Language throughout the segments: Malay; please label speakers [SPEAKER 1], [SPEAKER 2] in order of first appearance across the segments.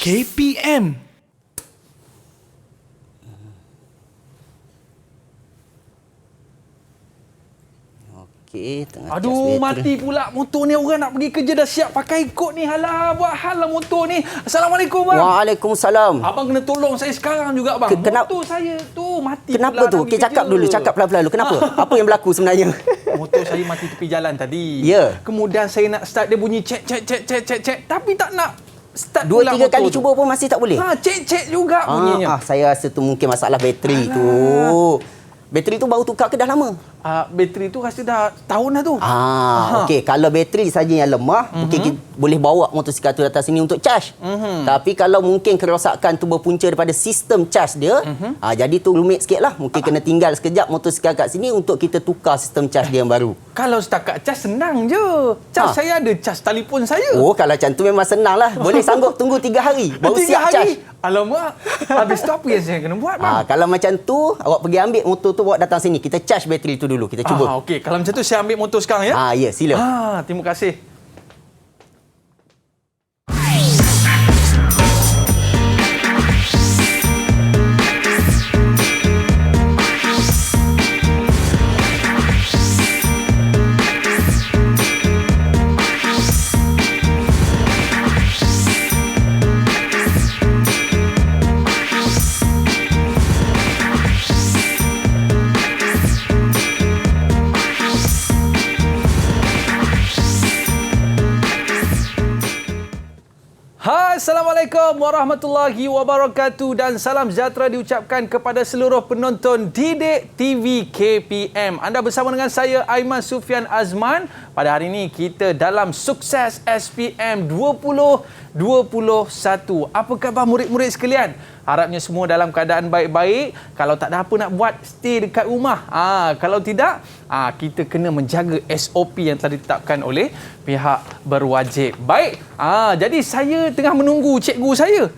[SPEAKER 1] KPM.
[SPEAKER 2] Okey, tengah
[SPEAKER 1] Aduh, mati pula motor ni. Orang nak pergi kerja dah siap pakai kod ni. Halah, buat hal lah motor ni. Assalamualaikum, bang.
[SPEAKER 2] Waalaikumsalam.
[SPEAKER 1] Abang kena tolong saya sekarang juga, bang. Motor saya tu mati
[SPEAKER 2] Kenapa
[SPEAKER 1] pula.
[SPEAKER 2] tu? Okey, cakap dulu. Cakap pelan-pelan dulu. Kenapa? Apa yang berlaku sebenarnya?
[SPEAKER 1] Motor saya mati tepi jalan tadi.
[SPEAKER 2] Ya.
[SPEAKER 1] Kemudian saya nak start, dia bunyi cek. Tapi tak nak start pula motor
[SPEAKER 2] 2-3 kali
[SPEAKER 1] tu.
[SPEAKER 2] cuba pun masih tak boleh?
[SPEAKER 1] Cek juga bunyinya.
[SPEAKER 2] Saya rasa tu mungkin masalah bateri tu. Bateri tu baru tukar ke dah lama?
[SPEAKER 1] Bateri tu rasa dah tahun dah tu.
[SPEAKER 2] Okey, kalau bateri saja yang lemah, mungkin kita boleh bawa motosikal tu datang sini untuk charge. Tapi kalau mungkin kerosakan tu berpunca daripada sistem charge dia, jadi tu rumit sikitlah. Mungkin kena tinggal sekejap motosikal kat sini untuk kita tukar sistem charge dia yang baru.
[SPEAKER 1] Kalau setakat charge senang je. Charge saya ada charge telefon saya.
[SPEAKER 2] Oh, kalau macam tu memang senang lah. Boleh sanggup tunggu 3 hari baru
[SPEAKER 1] 3
[SPEAKER 2] siap
[SPEAKER 1] hari?
[SPEAKER 2] charge.
[SPEAKER 1] Alamak, habis tu apa yang saya kena buat, bang?
[SPEAKER 2] Kalau macam tu, awak pergi ambil motor tu, bawa datang sini. Kita charge bateri tu dulu. Kita cuba.
[SPEAKER 1] Okey, kalau macam tu saya ambil motor sekarang ya.
[SPEAKER 2] Ya, sila.
[SPEAKER 1] Terima kasih. Assalamualaikum warahmatullahi wabarakatuh dan salam sejahtera diucapkan kepada seluruh penonton Didik TV KPM. Anda bersama dengan saya Aiman Sufian Azman. Pada hari ini kita dalam Sukses SPM 2021. Apa khabar murid-murid sekalian? Harapnya semua dalam keadaan baik-baik. Kalau tak ada apa nak buat, stay dekat rumah. Kalau tidak, kita kena menjaga SOP yang telah ditetapkan oleh pihak berwajib. Baik, jadi saya tengah menunggu cikgu saya.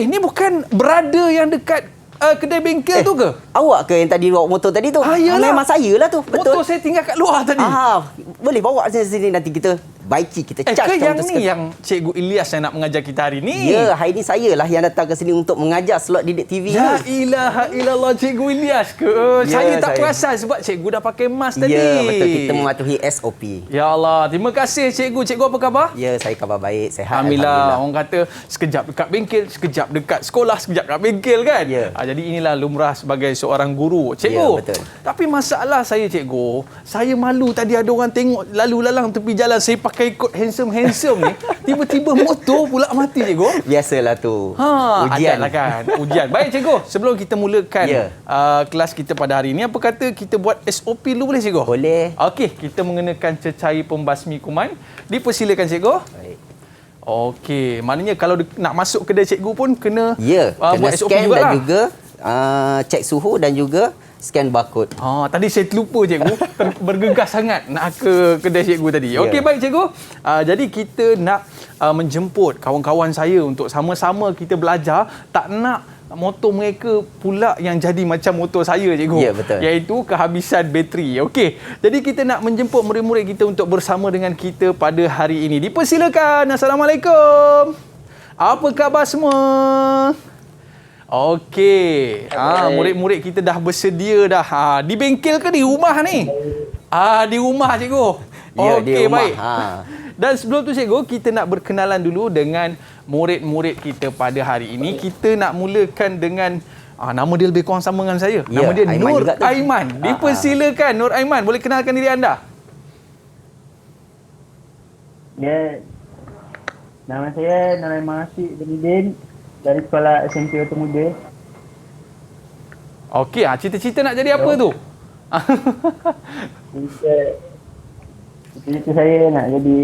[SPEAKER 1] Ni bukan brother yang dekat kedai bengkel tu ke?
[SPEAKER 2] Awak ke yang tadi bawa motor tadi tu? Memang saya lah tu. Betul.
[SPEAKER 1] Motor saya tinggal kat luar tadi.
[SPEAKER 2] Boleh bawa sini nanti kita baiki, kita charge.
[SPEAKER 1] Yang ni yang Cikgu Ilyas yang nak mengajar kita hari ni?
[SPEAKER 2] Ya, hari ni saya lah yang datang ke sini untuk mengajar slot Didik TV.
[SPEAKER 1] La ilaha illallah, Cikgu Ilyas ke? Saya tak perasan sebab cikgu dah pakai mask tadi.
[SPEAKER 2] Ya, betul. Kita mematuhi SOP.
[SPEAKER 1] Ya Allah, terima kasih cikgu. Cikgu apa khabar?
[SPEAKER 2] Ya, saya khabar baik, sehat.
[SPEAKER 1] Alhamdulillah. Orang kata sekejap dekat bengkel, sekejap dekat sekolah, sekejap dekat bengkel kan?
[SPEAKER 2] Ya.
[SPEAKER 1] Jadi inilah lumrah sebagai seorang guru. Cikgu,
[SPEAKER 2] ya, betul.
[SPEAKER 1] Tapi masalah saya cikgu, saya malu tadi ada orang tengok lalu lalang tepi jalan saya pakai kot handsome ni, tiba-tiba motor pula mati cikgu.
[SPEAKER 2] Biasalah tu.
[SPEAKER 1] Ujian lah kan. Ujian. Baik cikgu, sebelum kita mulakan kelas kita pada hari ini, apa kata kita buat SOP dulu boleh cikgu?
[SPEAKER 2] Boleh.
[SPEAKER 1] Okey, kita mengenakan cecair pembasmi kuman. Dipersilakan cikgu.
[SPEAKER 2] Baik.
[SPEAKER 1] Okey, maknanya kalau nak masuk kedai cikgu pun kena
[SPEAKER 2] kena
[SPEAKER 1] buat SOP
[SPEAKER 2] scan
[SPEAKER 1] jugalah.
[SPEAKER 2] Dan juga cek suhu dan juga scan barcode.
[SPEAKER 1] Tadi saya terlupa cikgu. Bergegas sangat nak ke kedai cikgu tadi. Okey, baik cikgu. Jadi kita nak menjemput kawan-kawan saya untuk sama-sama kita belajar. Tak nak motor mereka pula yang jadi macam motor saya cikgu.
[SPEAKER 2] Ya, betul.
[SPEAKER 1] Iaitu kehabisan bateri. Okey. Jadi kita nak menjemput murid-murid kita untuk bersama dengan kita pada hari ini. Dipersilakan. Assalamualaikum. Apa khabar semua? Okey. Murid-murid kita dah bersedia dah. Di bengkel ke di rumah ni? Di rumah cikgu.
[SPEAKER 2] Ya,
[SPEAKER 1] okey, baik.
[SPEAKER 2] Dan
[SPEAKER 1] sebelum tu cikgu, kita nak berkenalan dulu dengan murid-murid kita pada hari ini. Kita nak mulakan dengan nama dia lebih kurang sama dengan saya. Nama dia
[SPEAKER 2] Aiman
[SPEAKER 1] Nur
[SPEAKER 2] juga tu.
[SPEAKER 1] Aiman. Dipersilakan Nur Aiman, boleh kenalkan diri anda?
[SPEAKER 3] Ya. Nama saya Nur Aiman Asyik Jamidin dari Sekolah SMP Batu Muda.
[SPEAKER 1] Okey, cita-cita nak jadi apa tu?
[SPEAKER 3] Cita-cita saya nak jadi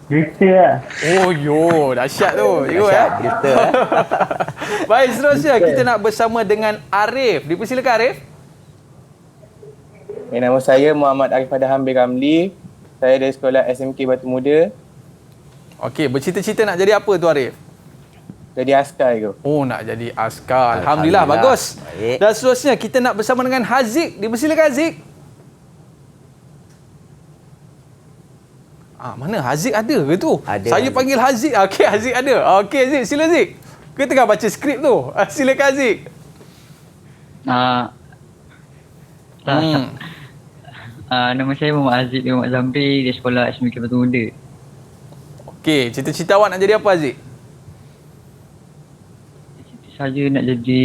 [SPEAKER 3] drifter lah.
[SPEAKER 1] Oh yo, dahsyat tu. Cikgu
[SPEAKER 2] Dahsyat, drifter.
[SPEAKER 1] Baik, seterusnya kita nak bersama dengan Arif. Dipersilakan Arif.
[SPEAKER 4] Nama saya Muhammad Arif Adham bin Ramli. Saya dari Sekolah SMK Batu Muda.
[SPEAKER 1] Okey, bercita-cita nak jadi apa tu Arif?
[SPEAKER 4] Jadi askar tu.
[SPEAKER 1] Oh, nak jadi askar. Alhamdulillah, bagus.
[SPEAKER 2] Baik.
[SPEAKER 1] Dan seterusnya kita nak bersama dengan Haziq. Dipersilakan Haziq. Mana Haziq ada ke tu?
[SPEAKER 2] Ada,
[SPEAKER 1] Saya
[SPEAKER 2] Haziq.
[SPEAKER 1] panggil Haziq. Okey, Haziq ada. Okey, Haziq, sila Haziq. Kita tengah baca skrip tu. Silakan Haziq.
[SPEAKER 5] Nama saya Muhammad Aziz bin Muhammad Zamri, di sekolah SMK Batu Muda.
[SPEAKER 1] Okey, cita-cita awak nak jadi apa Haziq?
[SPEAKER 5] Saya nak jadi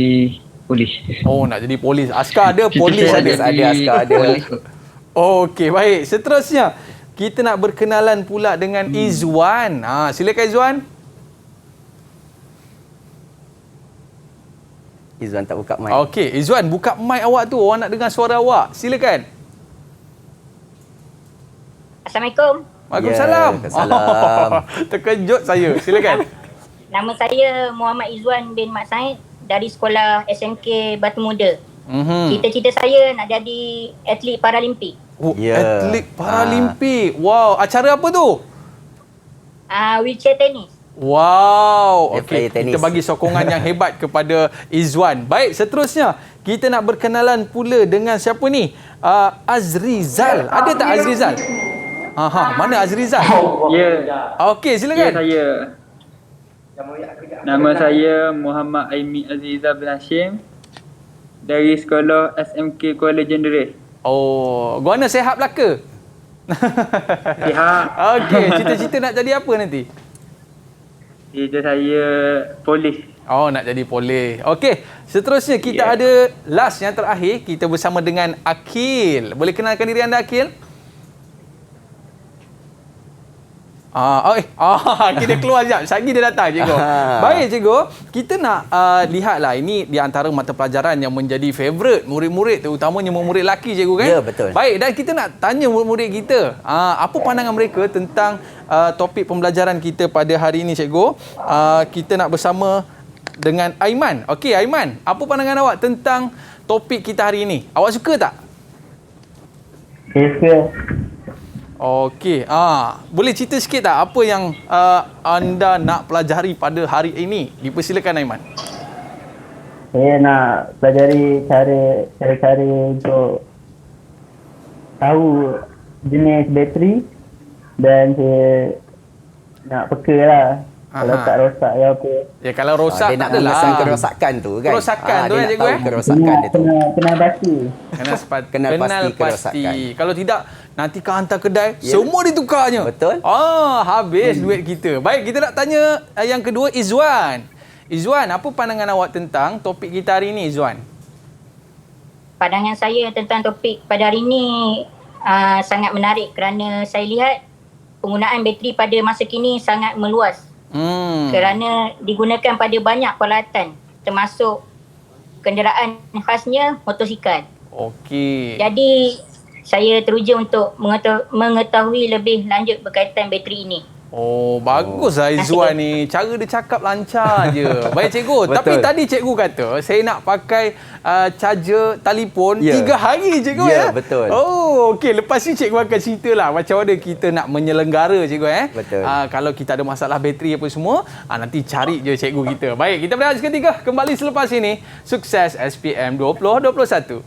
[SPEAKER 5] polis.
[SPEAKER 1] Oh, nak jadi polis. Askar ada, polis
[SPEAKER 5] Cita-cita
[SPEAKER 1] ada.
[SPEAKER 2] Polis ada, askar ada.
[SPEAKER 5] polis.
[SPEAKER 1] Okey, baik. Seterusnya, kita nak berkenalan pula dengan Izwan. Silakan Izwan.
[SPEAKER 2] Izwan tak buka mic.
[SPEAKER 1] Okey, Izwan, buka mic awak tu. Orang nak dengar suara awak. Silakan.
[SPEAKER 6] Assalamualaikum.
[SPEAKER 1] Waalaikumsalam.
[SPEAKER 2] Ya, Waalaikumsalam.
[SPEAKER 1] Terkejut saya. Silakan.
[SPEAKER 6] Nama saya Muhammad Izwan bin Mat Said dari sekolah SMK Batu Muda. Cita-cita saya nak jadi atlet Paralimpik.
[SPEAKER 1] Oh,
[SPEAKER 2] Ya.
[SPEAKER 1] atlet Paralimpik. Wow, acara apa tu?
[SPEAKER 6] Wheelchair tennis.
[SPEAKER 1] Wow.
[SPEAKER 2] Dia
[SPEAKER 1] Okey,
[SPEAKER 2] player tenis.
[SPEAKER 1] kita bagi sokongan yang hebat kepada Izwan. Baik, seterusnya kita nak berkenalan pula dengan siapa ni? Azrizal. Ada tak Azrizal? Mana Azrizal?
[SPEAKER 5] Ya,
[SPEAKER 1] Okey,
[SPEAKER 5] ya
[SPEAKER 1] silakan.
[SPEAKER 5] saya. Nama saya Muhammad Aimi Azizah bin Hashim dari sekolah SMK Kuala Jenderal.
[SPEAKER 1] Oh, guana sehat belaka?
[SPEAKER 5] Sihat.
[SPEAKER 1] Okey, cita-cita nak jadi apa nanti?
[SPEAKER 5] Cita saya polis.
[SPEAKER 1] Oh, nak jadi polis. Okey, seterusnya kita
[SPEAKER 5] Ya.
[SPEAKER 1] ada last yang terakhir. Kita bersama dengan Akil. Boleh kenalkan diri anda, Akil? Kita keluar sekejap. Lagi dia datang, cikgu. Baik, cikgu. Kita nak lihatlah. Ini di antara mata pelajaran yang menjadi favourite murid-murid, terutamanya murid lelaki, cikgu kan?
[SPEAKER 2] Ya, betul.
[SPEAKER 1] Baik, dan kita nak tanya murid-murid kita. Apa pandangan mereka tentang topik pembelajaran kita pada hari ini, cikgu? Kita nak bersama dengan Aiman. Okey, Aiman. Apa pandangan awak tentang topik kita hari ini? Awak suka tak?
[SPEAKER 3] Saya suka.
[SPEAKER 1] Okey, boleh cerita sikit tak apa yang anda nak pelajari pada hari ini? Dipersilakan Aiman.
[SPEAKER 3] Saya nak pelajari cara-cara untuk tahu jenis bateri dan saya nak peka lah. Kalau tak rosak ke apa.
[SPEAKER 1] Ya, kalau rosak
[SPEAKER 2] Dia
[SPEAKER 1] tak
[SPEAKER 2] nak
[SPEAKER 1] adalah.
[SPEAKER 2] mengesan kerosakan tu kan.
[SPEAKER 1] Kerosakan tu,
[SPEAKER 2] dia nak
[SPEAKER 1] cikgu,
[SPEAKER 2] tahu
[SPEAKER 1] eh?
[SPEAKER 2] kerosakan dia tu.
[SPEAKER 3] Kena pasti.
[SPEAKER 1] Kenal
[SPEAKER 2] pasti
[SPEAKER 1] pasti.
[SPEAKER 2] kerosakan.
[SPEAKER 1] Kalau tidak, nanti kau hantar kedai, semua ditukarnya.
[SPEAKER 2] Betul.
[SPEAKER 1] Habis duit kita. Baik, kita nak tanya yang kedua, Izwan. Izwan, apa pandangan awak tentang topik kita hari ini, Izwan?
[SPEAKER 6] Pandangan saya tentang topik pada hari ini sangat menarik kerana saya lihat penggunaan bateri pada masa kini sangat meluas. Kerana digunakan pada banyak peralatan termasuk kenderaan khasnya motosikal.
[SPEAKER 1] Okey.
[SPEAKER 6] Jadi saya teruja untuk mengetahui lebih lanjut berkaitan bateri ini.
[SPEAKER 1] Oh, bagus lah Izwan ni. Cara dia cakap lancar je. Baik, cikgu.
[SPEAKER 2] Betul.
[SPEAKER 1] Tapi tadi cikgu kata, saya nak pakai charger telefon 3 hari, cikgu.
[SPEAKER 2] Ya, betul.
[SPEAKER 1] Oh, okey. Lepas ni cikgu akan ceritalah macam mana kita nak menyelenggara, cikgu.
[SPEAKER 2] Betul.
[SPEAKER 1] Kalau kita ada masalah bateri apa semua, nanti cari je cikgu kita. Baik, kita berehat seketika. Kembali selepas ini. Sukses SPM 2021.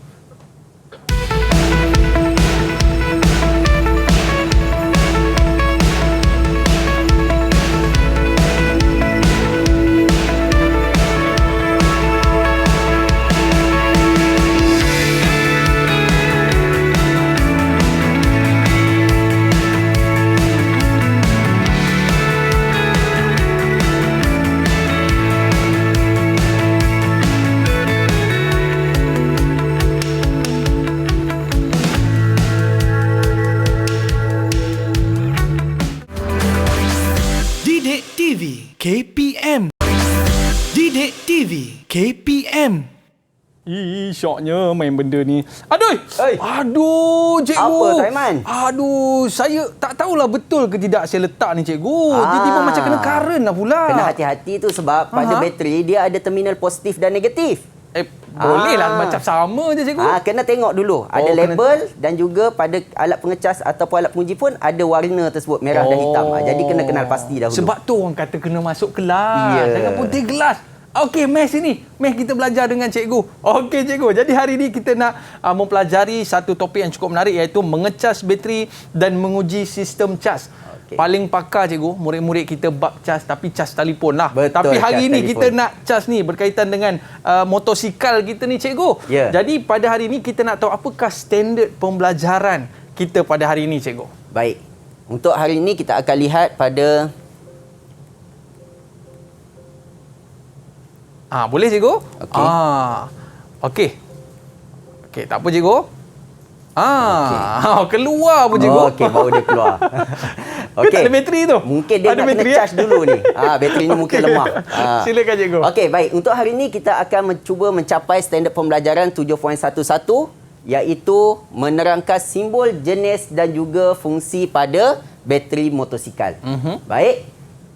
[SPEAKER 7] Didik TV KPM. Didik TV KPM.
[SPEAKER 1] Syoknya main benda ni. Aduh!
[SPEAKER 2] Oi.
[SPEAKER 1] Aduh, cikgu.
[SPEAKER 2] Apa, Taiman?
[SPEAKER 1] Aduh, saya tak tahulah betul ke tidak saya letak ni, cikgu. Tiba-tiba macam kena current lah pula.
[SPEAKER 2] Kena hati-hati tu sebab pada bateri dia ada terminal positif dan negatif.
[SPEAKER 1] Boleh lah macam sama je, cikgu.
[SPEAKER 2] Kena tengok dulu. Ada
[SPEAKER 1] kena-
[SPEAKER 2] label dan juga pada alat pengecas ataupun alat penguji pun ada warna tersebut, merah dan hitam. Jadi kena kenal pasti dahulu.
[SPEAKER 1] Sebab tu orang kata kena masuk kelas.
[SPEAKER 2] Ya.
[SPEAKER 1] Jangan putih gelas. Okey, Math ini. Math kita belajar dengan cikgu. Okey, cikgu. Jadi hari ini kita nak mempelajari satu topik yang cukup menarik iaitu mengecas bateri dan menguji sistem cas. paling pakar cikgu, murid-murid kita bab cas tapi cas telefon lah.
[SPEAKER 2] Betul,
[SPEAKER 1] tapi hari
[SPEAKER 2] cas
[SPEAKER 1] ni
[SPEAKER 2] telefon.
[SPEAKER 1] kita nak cas ni berkaitan dengan motosikal kita ni cikgu.
[SPEAKER 2] Ya.
[SPEAKER 1] Jadi pada hari ni kita nak tahu apakah standard pembelajaran kita pada hari ini cikgu.
[SPEAKER 2] Baik. Untuk hari ini kita akan lihat pada
[SPEAKER 1] boleh cikgu?
[SPEAKER 2] Okey.
[SPEAKER 1] Okey. Okey, tak apa cikgu. Keluar pun cikgu.
[SPEAKER 2] Okey, baru dia keluar.
[SPEAKER 1] Okey. Tak ada bateri tu?
[SPEAKER 2] Mungkin dia
[SPEAKER 1] ada
[SPEAKER 2] nak
[SPEAKER 1] bateri,
[SPEAKER 2] kena charge dulu ni. Bateri ni mungkin lemah.
[SPEAKER 1] Silakan cikgu.
[SPEAKER 2] Okey, baik. Untuk hari ini kita akan cuba mencapai standard pembelajaran 7.11 iaitu menerangkan simbol, jenis dan juga fungsi pada bateri motosikal. Baik.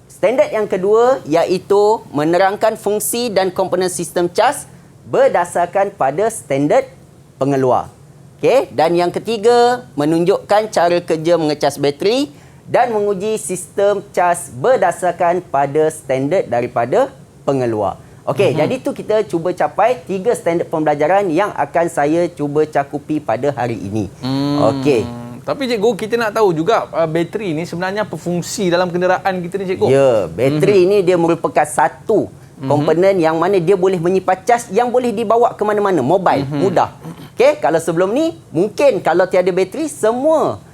[SPEAKER 2] Standard yang kedua iaitu menerangkan fungsi dan komponen sistem cas berdasarkan pada standard pengeluar. Okey, dan yang ketiga menunjukkan cara kerja mengecas bateri dan menguji sistem cas berdasarkan pada standard daripada pengeluar. Okey, jadi tu kita cuba capai 3 standard pembelajaran yang akan saya cuba cakupi pada hari ini. Okey.
[SPEAKER 1] Tapi cikgu, kita nak tahu juga bateri ni sebenarnya apa fungsi dalam kenderaan kita ni cikgu?
[SPEAKER 2] Ya, bateri ini dia merupakan satu komponen yang mana dia boleh menyimpan cas yang boleh dibawa ke mana-mana, mobile, mudah. Okey, kalau sebelum ni mungkin kalau tiada bateri semua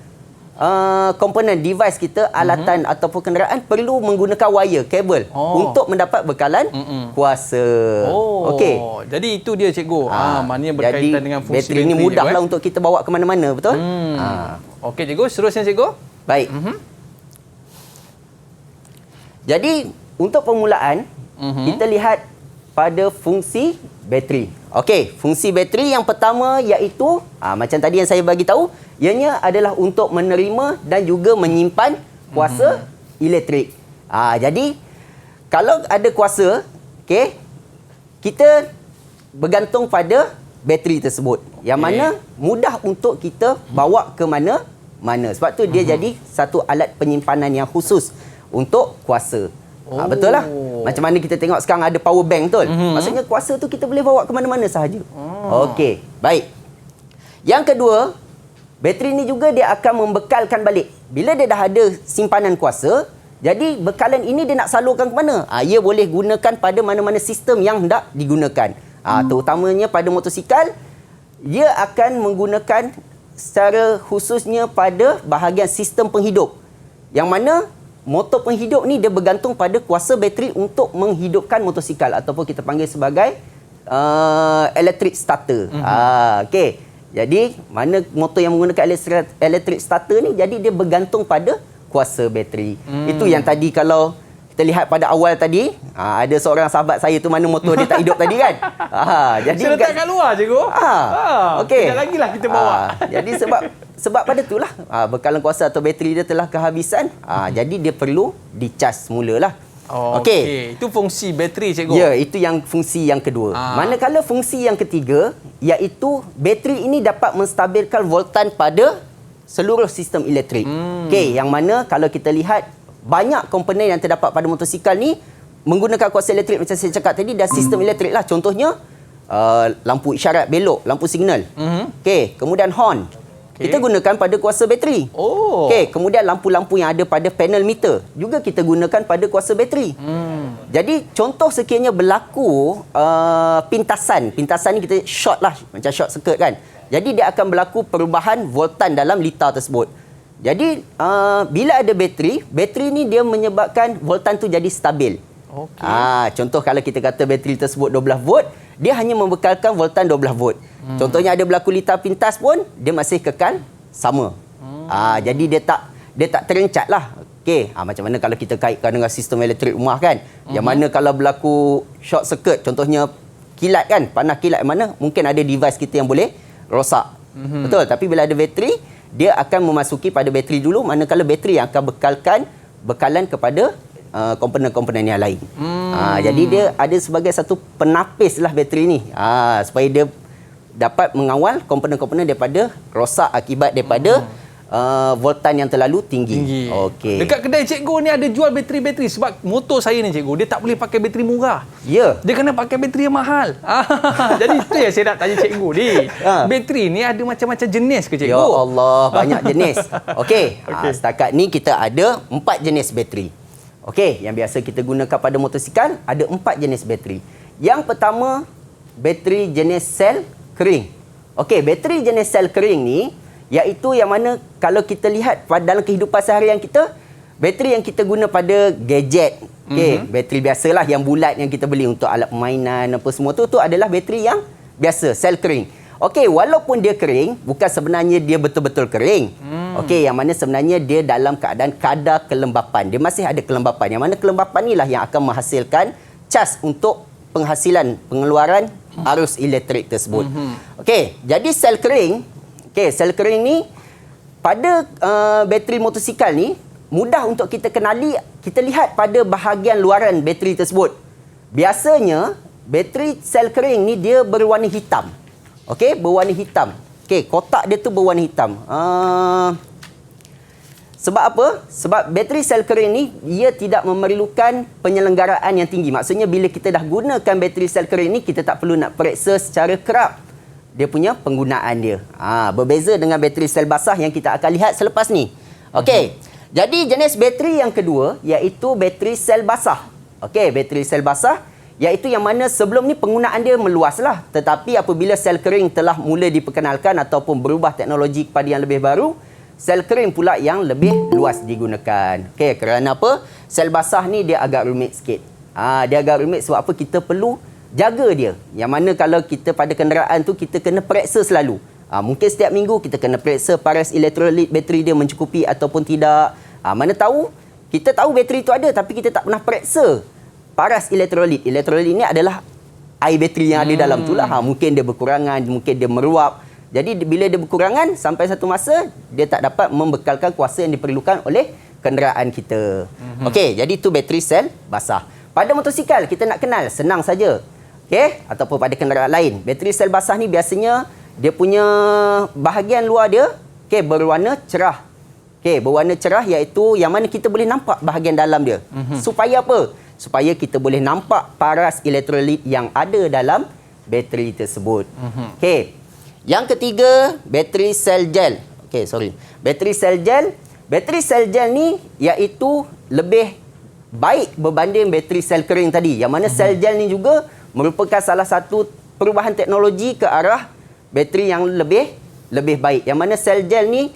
[SPEAKER 2] komponen device kita, alatan ataupun kenderaan perlu menggunakan wire, kabel untuk mendapat bekalan kuasa. Okey.
[SPEAKER 1] Jadi itu dia cikgu. Maknanya berkaitan dengan fungsi
[SPEAKER 2] bateri ni mudahlah untuk kita bawa ke mana-mana, betul?
[SPEAKER 1] Okey cikgu, seterusnya cikgu.
[SPEAKER 2] Baik. Jadi untuk permulaan kita lihat pada fungsi bateri. Okey, fungsi bateri yang pertama iaitu macam tadi yang saya bagi tahu, ianya adalah untuk menerima dan juga menyimpan kuasa elektrik. Jadi kalau ada kuasa, okey, kita bergantung pada bateri tersebut. Yang mana mudah untuk kita bawa ke mana-mana. Sebab tu dia jadi satu alat penyimpanan yang khusus untuk kuasa. Betul lah. Macam mana kita tengok sekarang ada power bank, betul? Maksudnya kuasa tu kita boleh bawa ke mana-mana sahaja. Okey, baik. Yang kedua, bateri ni juga dia akan membekalkan balik. Bila dia dah ada simpanan kuasa, jadi bekalan ini dia nak salurkan ke mana? Ia boleh gunakan pada mana-mana sistem yang hendak digunakan. Terutamanya pada motosikal, ia akan menggunakan secara khususnya pada bahagian sistem penghidup. Yang mana motor penghidup ni dia bergantung pada kuasa bateri untuk menghidupkan motosikal ataupun kita panggil sebagai electric starter. Okey. Jadi mana motor yang menggunakan electric starter ni, jadi dia bergantung pada kuasa bateri. Itu yang tadi kalau kita lihat pada awal tadi, ada seorang sahabat saya tu mana motor dia tak hidup tadi kan. Jadi
[SPEAKER 1] Saya letak kat luar cikgu.
[SPEAKER 2] Okey.
[SPEAKER 1] Sekejap lagi lah kita bawa.
[SPEAKER 2] Jadi sebab pada itulah bekalan kuasa atau bateri dia telah kehabisan. Jadi dia perlu dicas semulalah. Okey.
[SPEAKER 1] Itu fungsi bateri cikgu.
[SPEAKER 2] Ya, itu yang fungsi yang kedua. Manakala fungsi yang ketiga iaitu bateri ini dapat menstabilkan voltan pada seluruh sistem elektrik. Okey, yang mana kalau kita lihat banyak komponen yang terdapat pada motosikal ni menggunakan kuasa elektrik macam saya cakap tadi, dan sistem elektrik lah. Contohnya lampu isyarat belok, lampu signal. Okey, kemudian horn. Kita gunakan pada kuasa bateri. Okey, kemudian lampu-lampu yang ada pada panel meter juga kita gunakan pada kuasa bateri. Jadi contoh sekiranya berlaku pintasan ni kita short lah, macam short circuit kan. Jadi dia akan berlaku perubahan voltan dalam litar tersebut. Jadi bila ada bateri ni dia menyebabkan voltan tu jadi stabil. Contoh kalau kita kata bateri tersebut 12 volt, dia hanya membekalkan voltan 12 volt. Contohnya ada berlaku litar pintas pun dia masih kekal sama. Jadi dia tak terencat lah. Okey, macam mana kalau kita kaitkan dengan sistem elektrik rumah kan? Yang mana kalau berlaku short circuit, contohnya kilat kan, panas kilat mana, mungkin ada device kita yang boleh rosak. Betul, tapi bila ada bateri, dia akan memasuki pada bateri dulu, manakala bateri yang akan bekalan kepada komponen-komponen yang lain. Jadi dia ada sebagai satu penapis lah bateri ni, supaya dia dapat mengawal komponen-komponen daripada rosak akibat daripada voltan yang terlalu tinggi. Okey.
[SPEAKER 1] Dekat kedai cikgu ni ada jual bateri-bateri sebab motor saya ni cikgu, dia tak boleh pakai bateri murah.
[SPEAKER 2] Ya.
[SPEAKER 1] Dia kena pakai bateri yang mahal. Jadi itu yang saya nak tanya cikgu ni. Bateri ni ada macam-macam jenis ke cikgu?
[SPEAKER 2] Ya Allah, banyak jenis. Okey. Setakat ni kita ada 4 jenis bateri. Okey, yang biasa kita gunakan pada motosikal ada 4 jenis bateri. Yang pertama, bateri jenis sel kering. Okey, bateri jenis sel kering ni iaitu yang mana kalau kita lihat pada dalam kehidupan seharian kita, bateri yang kita guna pada gadget, bateri biasalah yang bulat yang kita beli untuk alat permainan apa semua tu adalah bateri yang biasa, sel kering. Okey, walaupun dia kering, bukan sebenarnya dia betul-betul kering. Okey, yang mana sebenarnya dia dalam keadaan kadar kelembapan. Dia masih ada kelembapan. Yang mana kelembapan inilah yang akan menghasilkan cas untuk pengeluaran arus elektrik tersebut. Okey, jadi sel kering, sel kering ni pada bateri motosikal ni mudah untuk kita kenali, kita lihat pada bahagian luaran bateri tersebut. Biasanya bateri sel kering ni dia berwarna hitam. Okey, berwarna hitam. Okey, kotak dia tu berwarna hitam. Sebab apa? Sebab bateri sel kering ni ia tidak memerlukan penyelenggaraan yang tinggi. Maksudnya bila kita dah gunakan bateri sel kering ni, kita tak perlu nak periksa secara kerap dia punya penggunaan dia. Berbeza dengan bateri sel basah yang kita akan lihat selepas ni. Okey. Jadi jenis bateri yang kedua iaitu bateri sel basah. Okey, bateri sel basah iaitu yang mana sebelum ni penggunaan dia meluaslah, tetapi apabila sel kering telah mula diperkenalkan ataupun berubah teknologi kepada yang lebih baru, sel kering pula yang lebih luas digunakan. Okey, kerana apa? Sel basah ni dia agak rumit sikit. Dia agak rumit sebab apa? Kita perlu jaga dia. Yang mana kalau kita pada kenderaan tu kita kena periksa selalu. Mungkin setiap minggu kita kena periksa paras elektrolit bateri dia mencukupi ataupun tidak. Mana tahu kita tahu bateri tu ada tapi kita tak pernah periksa paras elektrolit. Elektrolit ni adalah air bateri yang ada dalam tu lah. Mungkin dia berkurangan, mungkin dia meruap. Jadi bila dia berkurangan sampai satu masa dia tak dapat membekalkan kuasa yang diperlukan oleh kenderaan kita. Okey, jadi itu bateri sel basah. Pada motosikal kita nak kenal senang saja. Okey, ataupun pada kenderaan lain. Bateri sel basah ni biasanya dia punya bahagian luar dia berwarna cerah. Berwarna cerah iaitu yang mana kita boleh nampak bahagian dalam dia. Supaya apa? Supaya kita boleh nampak paras elektrolit yang ada dalam bateri tersebut. Yang ketiga, bateri sel gel. Bateri sel gel. Bateri sel gel ni iaitu lebih baik berbanding bateri sel kering tadi. Yang mana sel gel ni juga merupakan salah satu perubahan teknologi ke arah bateri yang lebih baik. Yang mana sel gel ni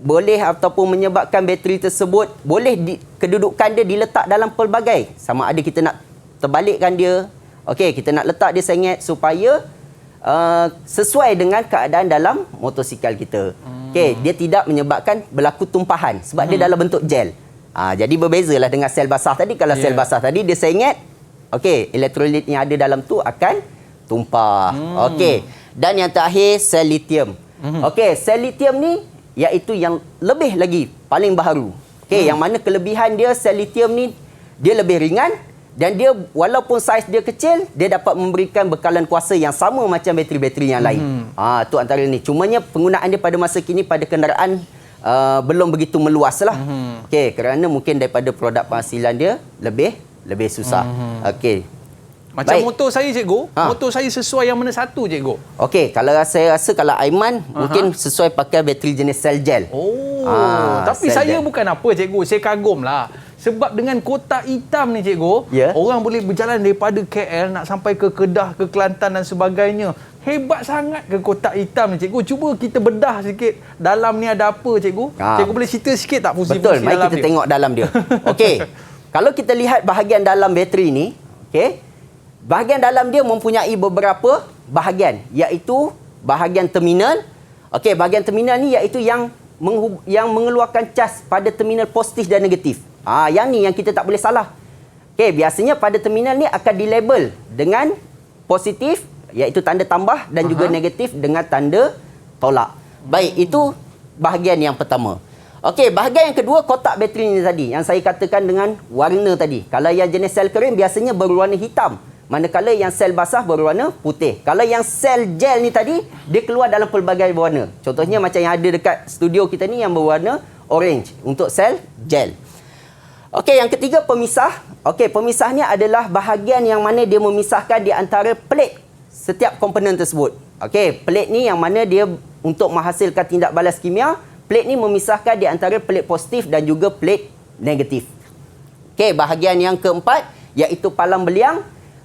[SPEAKER 2] boleh ataupun menyebabkan bateri tersebut boleh kedudukan dia diletak dalam pelbagai. Sama ada kita nak terbalikkan dia, kita nak letak dia sengit supaya sesuai dengan keadaan dalam motosikal kita. Dia tidak menyebabkan berlaku tumpahan sebab dia dalam bentuk gel. Jadi berbezalah dengan sel basah tadi. Kalau sel basah tadi dia sengit, elektrolit yang ada dalam tu akan tumpah. Dan yang terakhir, sel lithium. Sel lithium ni iaitu yang lebih lagi paling baharu. Yang mana kelebihan dia, sel lithium ni dia lebih ringan dan dia walaupun saiz dia kecil, dia dapat memberikan bekalan kuasa yang sama macam bateri-bateri yang lain. Tu antara ni. Cumanya penggunaan dia pada masa kini pada kenderaan belum begitu meluas lah. Kerana mungkin daripada produk penghasilan dia lebih susah.
[SPEAKER 1] Macam
[SPEAKER 2] baik.
[SPEAKER 1] Motor saya cikgu, motor saya sesuai yang mana satu cikgu?
[SPEAKER 2] Kalau saya rasa kalau Aiman mungkin sesuai pakai bateri jenis sel gel.
[SPEAKER 1] Tapi saya bukan apa cikgu, saya kagum lah. Sebab dengan kotak hitam ni cikgu, orang boleh berjalan daripada KL nak sampai ke Kedah, ke Kelantan dan sebagainya. Hebat sangat ke kotak hitam ni cikgu. Cuba kita bedah sikit dalam ni ada apa cikgu? Cikgu boleh cerita sikit tak fungsi-fungsi
[SPEAKER 2] dalam dia? Betul, mari kita tengok dalam dia. Kalau kita lihat bahagian dalam bateri ni, bahagian dalam dia mempunyai beberapa bahagian, iaitu bahagian terminal. Bahagian terminal ni iaitu yang mengeluarkan cas pada terminal positif dan negatif. Yang ni yang kita tak boleh salah. Biasanya pada terminal ni akan dilabel dengan positif iaitu tanda tambah dan juga negatif dengan tanda tolak. Baik, itu bahagian yang pertama. Bahagian yang kedua, kotak bateri ni tadi yang saya katakan dengan warna tadi. Kalau yang jenis sel kering biasanya berwarna hitam. Manakala yang sel basah berwarna putih. Kalau yang sel gel ni tadi, dia keluar dalam pelbagai warna. Contohnya macam yang ada dekat studio kita ni yang berwarna orange untuk sel gel. Okey, yang ketiga pemisah. Okey, pemisahnya adalah bahagian yang mana dia memisahkan di antara plate setiap komponen tersebut. Okey, plate ni yang mana dia untuk menghasilkan tindak balas kimia, plate ni memisahkan di antara plate positif dan juga plate negatif. Okey, bahagian yang keempat iaitu palang beliang.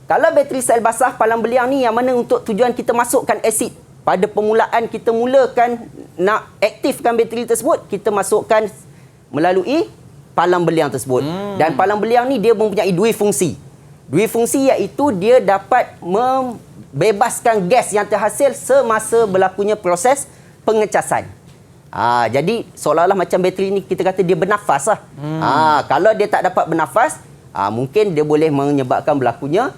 [SPEAKER 2] Kalau bateri sel basah palang beliang ni yang mana untuk tujuan kita masukkan asid. Pada permulaan kita mulakan nak aktifkan bateri tersebut, kita masukkan melalui palang beliang tersebut. Dan palang beliang ni dia mempunyai dua fungsi. Dua fungsi iaitu dia dapat membebaskan gas yang terhasil semasa berlakunya proses pengecasan. Jadi seolah-olah macam bateri ni kita kata dia bernafas lah. Kalau dia tak dapat bernafas, mungkin dia boleh menyebabkan berlakunya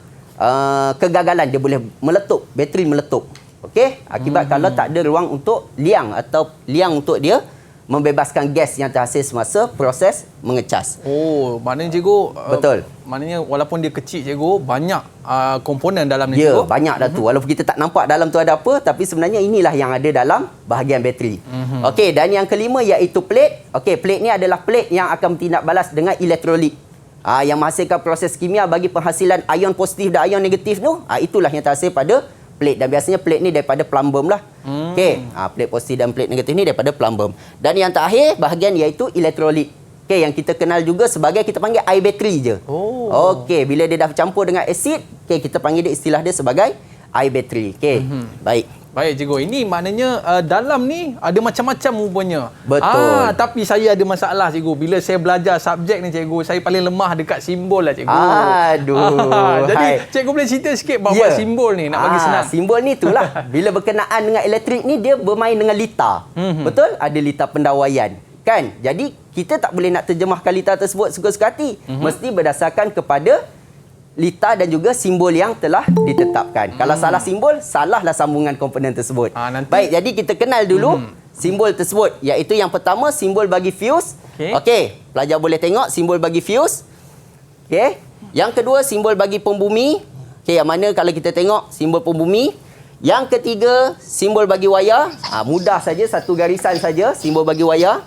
[SPEAKER 2] kegagalan, dia boleh meletup, bateri meletup. Okey, akibat kalau tak ada ruang untuk liang atau liang untuk dia membebaskan gas yang terhasil semasa proses mengecas.
[SPEAKER 1] Oh, maknanya cikgu
[SPEAKER 2] Betul.
[SPEAKER 1] Maknanya walaupun dia kecil cikgu, banyak komponen dalam ni
[SPEAKER 2] Ya,
[SPEAKER 1] cikgu.
[SPEAKER 2] banyak dah tu. Walaupun kita tak nampak dalam tu ada apa, tapi sebenarnya inilah yang ada dalam bahagian bateri. Okey, dan yang kelima iaitu plate. Okey, plate ni adalah plate yang akan bertindak balas dengan elektrolit. Yang menghasilkan proses kimia bagi penghasilan ion positif dan ion negatif tu, itulah yang terhasil pada plate. Dan biasanya plate ni daripada plumbum lah. Okey, plate positif dan plate negatif ni daripada plumbum. Dan yang terakhir bahagian iaitu elektrolit. Okey, yang kita kenal juga sebagai kita panggil air bateri je. Okey, bila dia dah campur dengan asid, okey, kita panggil dia, istilah dia sebagai air bateri. Okey. Baik.
[SPEAKER 1] Baik cikgu, ini maknanya dalam ni ada macam-macam rupanya.
[SPEAKER 2] Betul.
[SPEAKER 1] Tapi saya ada masalah cikgu. Bila saya belajar subjek ni cikgu, saya paling lemah dekat simbol lah cikgu.
[SPEAKER 2] Aduh.
[SPEAKER 1] Jadi cikgu boleh cerita sikit bahawa simbol ni nak bagi senang.
[SPEAKER 2] Simbol ni itulah. Bila berkenaan dengan elektrik ni, dia bermain dengan lita. Betul? Ada lita pendawaian. Kan? Jadi kita tak boleh nak terjemahkan lita tersebut suka-suka hati. Mesti berdasarkan kepada lita dan juga simbol yang telah ditetapkan. Kalau salah simbol, salahlah sambungan komponen tersebut. Baik, jadi kita kenal dulu simbol tersebut. Iaitu yang pertama, simbol bagi fuse. Okey, pelajar boleh tengok simbol bagi fuse. Okey. Yang kedua, simbol bagi pembumi. Okey, yang mana kalau kita tengok simbol pembumi. Yang ketiga, simbol bagi wayar. Mudah saja, satu garisan saja simbol bagi wayar.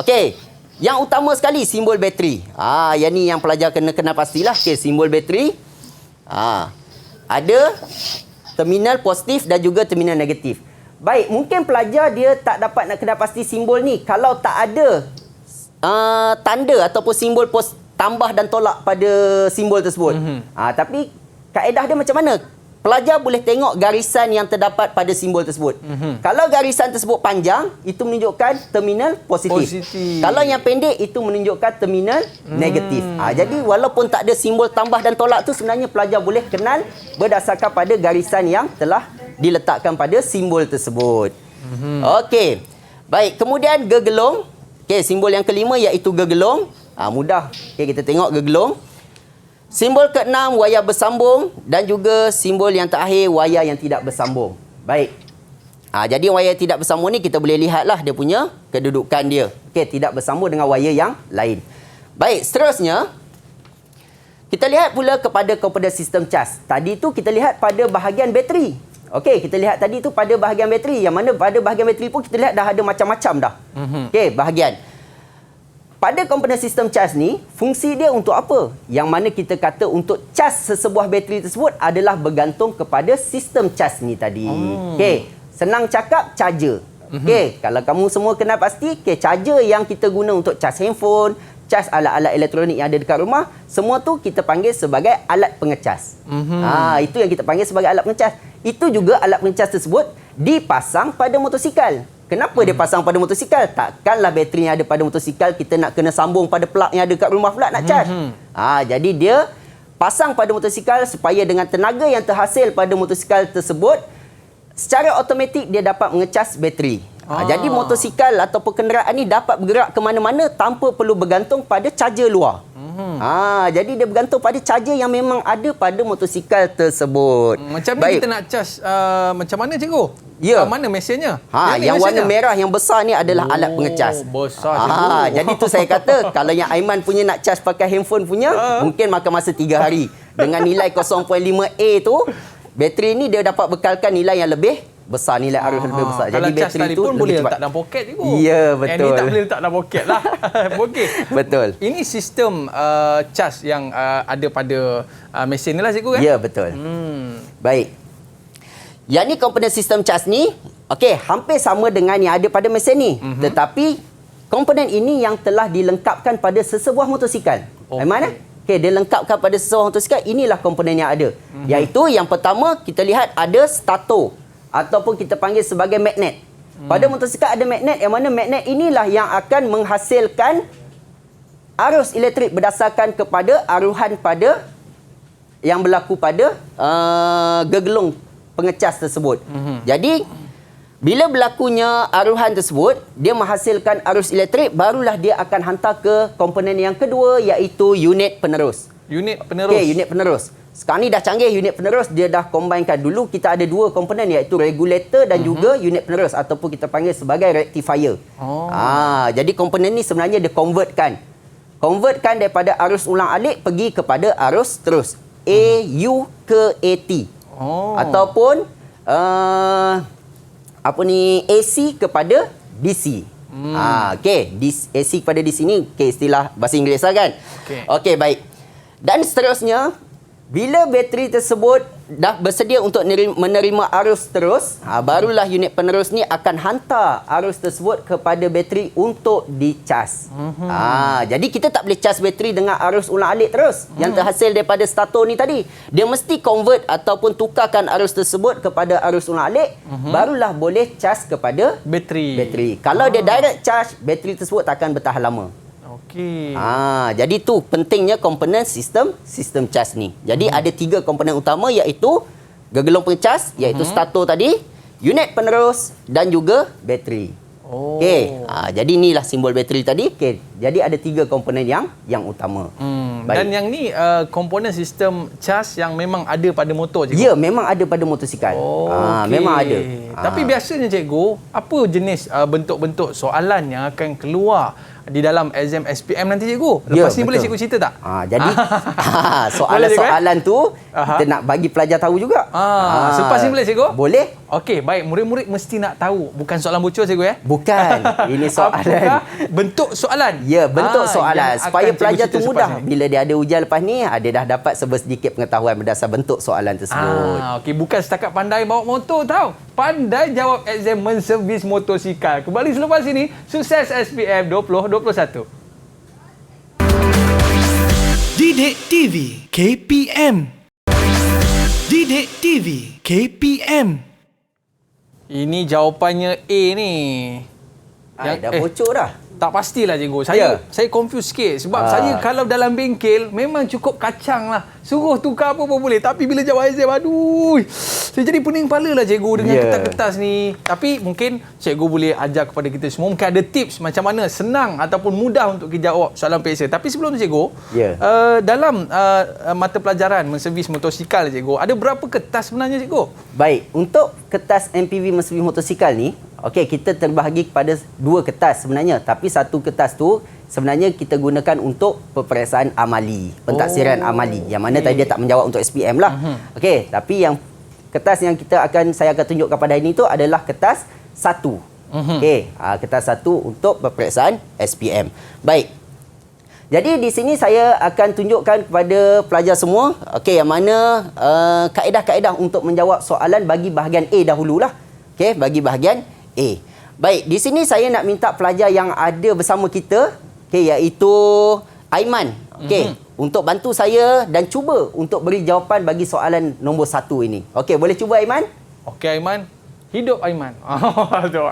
[SPEAKER 2] Okey. Yang utama sekali, simbol bateri. Yang ni yang pelajar kena kenal pastilah. Okey, simbol bateri. Ada terminal positif dan juga terminal negatif. Baik, mungkin pelajar dia tak dapat nak kenal pasti simbol ni. Kalau tak ada tanda ataupun simbol tambah dan tolak pada simbol tersebut. Tapi kaedah dia macam mana? Pelajar boleh tengok garisan yang terdapat pada simbol tersebut. Kalau garisan tersebut panjang, itu menunjukkan terminal positif. Kalau yang pendek, itu menunjukkan terminal negatif. Jadi walaupun tak ada simbol tambah dan tolak tu, sebenarnya pelajar boleh kenal berdasarkan pada garisan yang telah diletakkan pada simbol tersebut. Okey. Baik, kemudian gegelung. Okey, simbol yang kelima iaitu gegelung. Mudah. Okey, kita tengok gegelung. Simbol keenam, wayar bersambung, dan juga simbol yang terakhir, wayar yang tidak bersambung. Baik. Jadi wayar tidak bersambung ni kita boleh lihatlah dia punya kedudukan dia. Okey, tidak bersambung dengan wayar yang lain. Baik, seterusnya kita lihat pula kepada komponen sistem cas. Tadi tu kita lihat pada bahagian bateri. Okey, kita lihat tadi tu pada bahagian bateri. Yang mana pada bahagian bateri pun kita lihat dah ada macam-macam dah. Okey, bahagian. Pada komponen sistem cas ni, fungsi dia untuk apa? Yang mana kita kata untuk cas sesebuah bateri tersebut adalah bergantung kepada sistem cas ni tadi. Okey, senang cakap, charger. Okey, kalau kamu semua kenal pasti, charger yang kita guna untuk cas handphone, cas alat-alat elektronik yang ada dekat rumah, semua tu kita panggil sebagai alat pengecas. Itu yang kita panggil sebagai alat pengecas. Itu juga alat pengecas tersebut dipasang pada motosikal. Kenapa dia pasang pada motosikal? Takkanlah bateri yang ada pada motosikal kita nak kena sambung pada plug yang ada kat rumah pula nak charge. Jadi dia pasang pada motosikal supaya dengan tenaga yang terhasil pada motosikal tersebut, secara automatik dia dapat mengecas bateri. Jadi motosikal ataupun kenderaan ni dapat bergerak ke mana-mana tanpa perlu bergantung pada charger luar. Jadi dia bergantung pada charger yang memang ada pada motosikal tersebut.
[SPEAKER 1] Macam ni kita nak charge macam mana cikgu?
[SPEAKER 2] Ya.
[SPEAKER 1] Mana mesinnya?
[SPEAKER 2] Yang warna merah yang besar ni adalah alat pengecas.
[SPEAKER 1] Besar.
[SPEAKER 2] Jadi tu saya kata kalau yang Aiman punya nak charge pakai handphone punya, mungkin makan masa 3 hari. dengan nilai 0.5A tu, bateri ni dia dapat bekalkan nilai yang lebih besar, nilai arus lebih besar.
[SPEAKER 1] Kalau
[SPEAKER 2] Jadi
[SPEAKER 1] cas
[SPEAKER 2] bateri
[SPEAKER 1] tadi
[SPEAKER 2] tu
[SPEAKER 1] pun
[SPEAKER 2] lebih
[SPEAKER 1] boleh
[SPEAKER 2] cepat.
[SPEAKER 1] letak dalam poket je.
[SPEAKER 2] Ya,
[SPEAKER 1] Yang
[SPEAKER 2] betul.
[SPEAKER 1] ni tak boleh letak dalam poket lah. Okey.
[SPEAKER 2] Betul.
[SPEAKER 1] Ini sistem cas yang ada pada mesin ni lah cikgu kan?
[SPEAKER 2] Ya, betul. Baik. Yang ni komponen sistem cas ni, okey, hampir sama dengan yang ada pada mesin ni. Tetapi komponen ini yang telah dilengkapkan pada sesebuah motosikal.
[SPEAKER 1] Okey.
[SPEAKER 2] Mana? Okey, dia lengkapkan pada sesebuah motosikal. Inilah komponen yang ada. Iaitu yang pertama kita lihat ada stator ataupun kita panggil sebagai magnet. Pada motosikal ada magnet, yang mana magnet inilah yang akan menghasilkan arus elektrik berdasarkan kepada aruhan pada yang berlaku pada gegelung pengecas tersebut. Jadi bila berlakunya aruhan tersebut, dia menghasilkan arus elektrik, barulah dia akan hantar ke komponen yang kedua, iaitu unit penerus.
[SPEAKER 1] Unit penerus.
[SPEAKER 2] Okey, unit penerus. Sekarang ni dah canggih unit penerus, dia dah combinekan. Dulu kita ada dua komponen, iaitu regulator dan juga unit penerus ataupun kita panggil sebagai rectifier. Jadi komponen ni sebenarnya dia convertkan daripada arus ulang alik pergi kepada arus terus. AU ke AT. Ataupun AC kepada DC. Okey, AC kepada DC ni istilah bahasa Inggeris lah kan. Okey, baik. Dan seterusnya, bila bateri tersebut dah bersedia untuk menerima arus terus, barulah unit penerus ni akan hantar arus tersebut kepada bateri untuk dicas. Jadi kita tak boleh cas bateri dengan arus ulang alik terus yang terhasil daripada stator ni tadi. Dia mesti convert ataupun tukarkan arus tersebut kepada arus ulang alik, barulah boleh cas kepada bateri. Kalau dia direct charge, bateri tersebut tak akan bertahan lama.
[SPEAKER 1] Okey.
[SPEAKER 2] Jadi tu pentingnya komponen sistem cas ni. Jadi ada 3 komponen utama, iaitu gegelung pengecas, iaitu stator tadi, unit penerus dan juga bateri. Okey. Jadi inilah simbol bateri tadi. Okey. Jadi ada 3 komponen yang utama.
[SPEAKER 1] Dan yang ni komponen sistem cas yang memang ada pada motor cikgu.
[SPEAKER 2] Ya, memang ada pada motosikal.
[SPEAKER 1] Okey.
[SPEAKER 2] Memang ada.
[SPEAKER 1] Tapi biasanya cikgu, apa jenis bentuk-bentuk soalan yang akan keluar di dalam exam SPM nanti cikgu? Lepas ni boleh cikgu cerita tak?
[SPEAKER 2] Jadi soalan-soalan tu kita nak bagi pelajar tahu juga.
[SPEAKER 1] Selepas ni boleh cikgu?
[SPEAKER 2] Boleh.
[SPEAKER 1] Okey, baik. Murid-murid mesti nak tahu. Bukan soalan bocor cikgu ya?
[SPEAKER 2] Bukan. Ini soalan.
[SPEAKER 1] Apakah bentuk soalan?
[SPEAKER 2] Ya, bentuk soalan.
[SPEAKER 1] yang
[SPEAKER 2] Supaya
[SPEAKER 1] akan
[SPEAKER 2] pelajar
[SPEAKER 1] cikgu
[SPEAKER 2] tu
[SPEAKER 1] cerita
[SPEAKER 2] mudah.
[SPEAKER 1] selepas ni.
[SPEAKER 2] Bila dia ada ujian lepas ni, dia dah dapat sedikit pengetahuan berdasar bentuk soalan tersebut.
[SPEAKER 1] Okey, bukan setakat pandai bawa motor tau. Pandai jawab exam menservis motosikal. Kembali selepas ini, sukses SPM 2021.
[SPEAKER 7] Didik TV KPM. Didik TV KPM.
[SPEAKER 1] Ini jawapannya A ni.
[SPEAKER 2] Dah bocor dah.
[SPEAKER 1] Tak pastilah cikgu.
[SPEAKER 2] Ya.
[SPEAKER 1] Saya confuse sikit sebab saya kalau dalam bengkel memang cukup kacang lah. Suruh tukar apa pun boleh. Tapi bila jawab exam, aduh, saya jadi pening kepala lah cikgu dengan kertas-kertas ni. Tapi mungkin cikgu boleh ajar kepada kita semua. Mungkin ada tips macam mana senang ataupun mudah untuk kita jawab soalan PSA. Tapi sebelum tu cikgu, dalam mata pelajaran menservis motosikal cikgu, ada berapa kertas sebenarnya cikgu?
[SPEAKER 2] Baik, untuk kertas MPV menservis motosikal ni, okey, kita terbahagi kepada 2 kertas sebenarnya. Tapi satu kertas tu sebenarnya kita gunakan untuk peperiksaan amali, pentaksiran amali. Yang mana tadi dia tak menjawab untuk SPM lah. Okey, tapi yang kertas yang saya akan tunjukkan pada hari ini tu adalah kertas 1. Okey, kertas 1 untuk peperiksaan SPM. Baik. Jadi di sini saya akan tunjukkan kepada pelajar semua, okey, yang mana kaedah-kaedah untuk menjawab soalan bagi bahagian A dahululah. Okey, bagi bahagian A. Baik, di sini saya nak minta pelajar yang ada bersama kita, okey, iaitu Aiman, okey, untuk bantu saya dan cuba untuk beri jawapan bagi soalan nombor 1 ini. Okey, boleh cuba Aiman?
[SPEAKER 1] Okey Aiman. Hidup Aiman.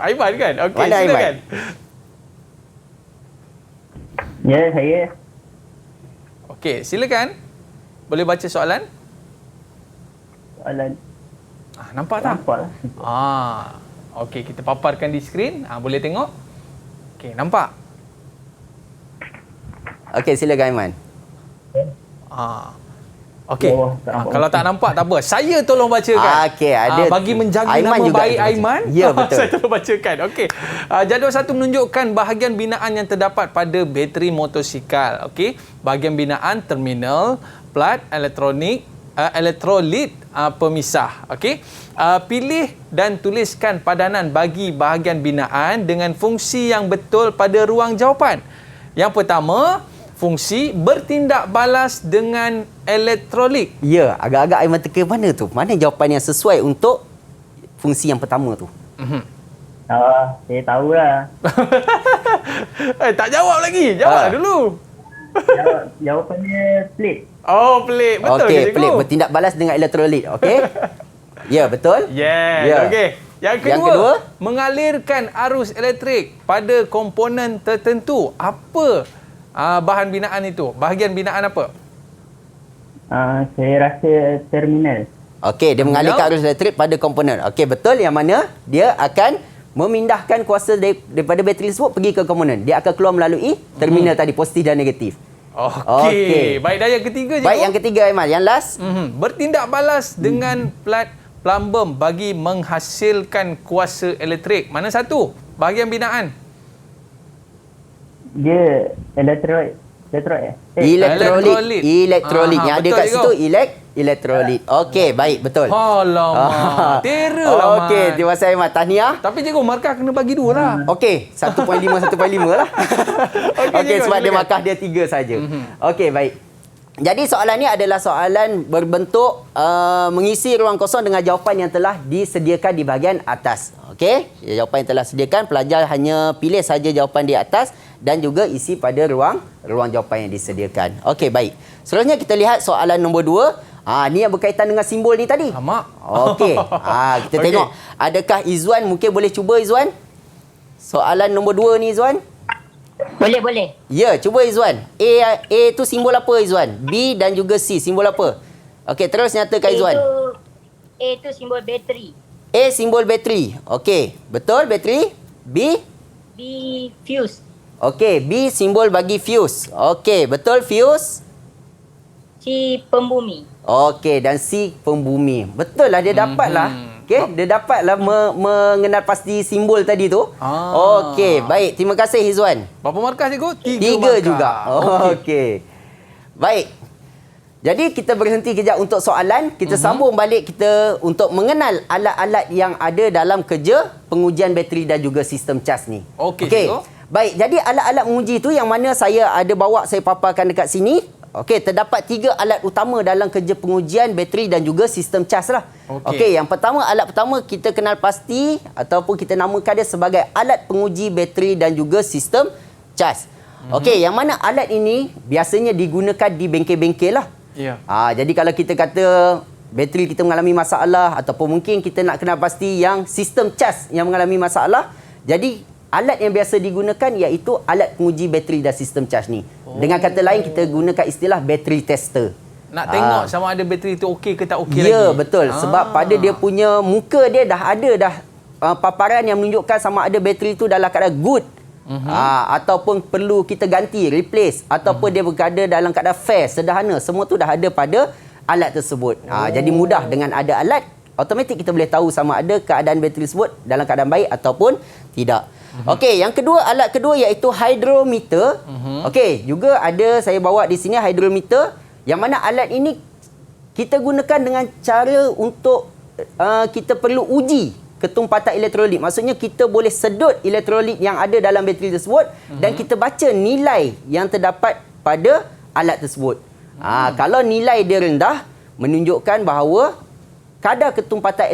[SPEAKER 1] Aiman kan? Okey,
[SPEAKER 2] Mana
[SPEAKER 1] silakan.
[SPEAKER 2] Aiman?
[SPEAKER 3] Ya, saya.
[SPEAKER 1] Okey, silakan. Boleh baca soalan?
[SPEAKER 3] Soalan
[SPEAKER 1] Nampak tak?
[SPEAKER 3] nampak lah.
[SPEAKER 1] Okey, kita paparkan di skrin. Boleh tengok? Okey, nampak?
[SPEAKER 2] Okey, silakan Aiman.
[SPEAKER 1] Okey. Kalau tak nampak tak apa. Saya tolong bacakan.
[SPEAKER 2] Okey, ada.
[SPEAKER 1] Bagi menjaga
[SPEAKER 2] Aiman
[SPEAKER 1] nama
[SPEAKER 2] juga
[SPEAKER 1] baik
[SPEAKER 2] baca.
[SPEAKER 1] Aiman.
[SPEAKER 2] Ya, betul.
[SPEAKER 1] Saya tolong bacakan. Okey. Jadual 1 menunjukkan bahagian binaan yang terdapat pada bateri motosikal. Okey. Bahagian binaan terminal, plat elektrolit pemisah. Okey. Pilih dan tuliskan padanan bagi bahagian binaan dengan fungsi yang betul pada ruang jawapan. Yang pertama, fungsi bertindak balas dengan elektrolit.
[SPEAKER 2] Ya, agak-agak Aiman teka mana tu? Mana jawapan yang sesuai untuk fungsi yang pertama tu?
[SPEAKER 3] Saya tahulah.
[SPEAKER 1] Tak jawab lagi. Jawab dulu.
[SPEAKER 3] Jawapannya plate.
[SPEAKER 1] Oh, pelik. Betul
[SPEAKER 2] Okey,
[SPEAKER 1] ke, cikgu?
[SPEAKER 2] pelik. Bertindak balas dengan elektrolit. Okey? Ya, betul?
[SPEAKER 1] Yes.
[SPEAKER 2] Ya.
[SPEAKER 1] Okey. Yang
[SPEAKER 2] Yang
[SPEAKER 1] kedua,
[SPEAKER 2] kedua,
[SPEAKER 1] mengalirkan arus elektrik pada komponen tertentu. Apa bahan binaan itu? Bahagian binaan apa?
[SPEAKER 3] Saya rasa terminal.
[SPEAKER 2] okey, dia mengalirkan arus elektrik pada komponen. Okey, betul. Yang mana dia akan memindahkan kuasa daripada bateri tersebut pergi ke komponen. Dia akan keluar melalui terminal tadi, positif dan negatif.
[SPEAKER 1] Okey. Baik, dan yang ketiga, cikgu.
[SPEAKER 2] Baik, yang ketiga Aiman. Yang last.
[SPEAKER 1] Bertindak balas dengan plat plumbum bagi menghasilkan kuasa elektrik. Mana satu? Bahagian binaan.
[SPEAKER 3] Dia elektrolit.
[SPEAKER 2] Elektrolit. Yang ada
[SPEAKER 1] betul,
[SPEAKER 2] kat
[SPEAKER 1] cikgu.
[SPEAKER 2] situ elektrolit. Okey, baik, betul.
[SPEAKER 1] Alamak. Terror lah, Mat.
[SPEAKER 2] Okey, terima kasih Aiman. Tahniah.
[SPEAKER 1] Tapi cikgu, markah kena bagi 2 lah.
[SPEAKER 2] Okey, 1.5 lah. Okey,
[SPEAKER 1] cikgu,
[SPEAKER 2] sebab dia
[SPEAKER 1] silakan.
[SPEAKER 2] markah dia 3 saja. Okey, baik. Jadi soalan ni adalah soalan berbentuk mengisi ruang kosong dengan jawapan yang telah disediakan di bahagian atas. Okey, jawapan yang telah disediakan, pelajar hanya pilih saja jawapan di atas dan juga isi pada ruang jawapan yang disediakan. Okey, baik. Seterusnya kita lihat soalan nombor 2. Ni yang berkaitan dengan simbol ni tadi.
[SPEAKER 1] Alamak.
[SPEAKER 2] Okey. Kita tengok. Adakah Izwan mungkin boleh cuba, Izwan? Soalan nombor 2 ni, Izwan.
[SPEAKER 6] Boleh.
[SPEAKER 2] Ya, cuba Izwan. A tu simbol apa, Izwan? B dan juga C simbol apa? Okey, terus nyatakan Izwan.
[SPEAKER 6] A tu simbol bateri.
[SPEAKER 2] A simbol bateri. Okey, betul bateri. B?
[SPEAKER 6] B fuse.
[SPEAKER 2] Okey, B simbol bagi fuse. Okey, betul fuse.
[SPEAKER 6] C pembumi.
[SPEAKER 2] Okey, dan C pembumi. Betul lah, dia dapatlah. Okey, dia dapatlah mengenal pasti simbol tadi tu. Okey, baik. Terima kasih Izwan.
[SPEAKER 1] Berapa markah, cikgu?
[SPEAKER 2] 3
[SPEAKER 1] markah.
[SPEAKER 2] juga. Okey. Baik. Jadi kita berhenti kejap untuk soalan. Kita sambung balik kita untuk mengenal alat-alat yang ada dalam kerja pengujian bateri dan juga sistem cas ni.
[SPEAKER 1] Okey, cikgu.
[SPEAKER 2] Baik, jadi alat-alat menguji tu yang mana saya ada bawa, saya paparkan dekat sini. Okey, terdapat 3 alat utama dalam kerja pengujian bateri dan juga sistem cas lah. Okey, yang pertama, alat pertama kita kenal pasti ataupun kita namakan dia sebagai alat penguji bateri dan juga sistem cas. Okey, yang mana alat ini biasanya digunakan di bengkel-bengkel lah.
[SPEAKER 1] Ya.
[SPEAKER 2] Jadi kalau kita kata bateri kita mengalami masalah ataupun mungkin kita nak kenal pasti yang sistem cas yang mengalami masalah, jadi alat yang biasa digunakan iaitu alat penguji bateri dan sistem cas ni. Dengan kata lain kita gunakan istilah battery tester.
[SPEAKER 1] Nak tengok sama ada bateri tu okey ke tak okey lagi.
[SPEAKER 2] Ya, betul. Sebab pada dia punya muka dia dah ada paparan yang menunjukkan sama ada bateri tu dalam keadaan good. Ataupun perlu kita ganti, replace, ataupun dia berada dalam keadaan fair, sederhana. Semua tu dah ada pada alat tersebut. Jadi mudah dengan ada alat, automatik kita boleh tahu sama ada keadaan bateri tersebut dalam keadaan baik ataupun tidak. Okey, yang kedua, alat kedua iaitu hydrometer. Okey, juga ada saya bawa di sini hydrometer, yang mana alat ini kita gunakan dengan cara untuk kita perlu uji ketumpatan elektrolit. Maksudnya kita boleh sedut elektrolit yang ada dalam bateri tersebut dan kita baca nilai yang terdapat pada alat tersebut. Kalau nilai dia rendah, menunjukkan bahawa kadar ketumpatan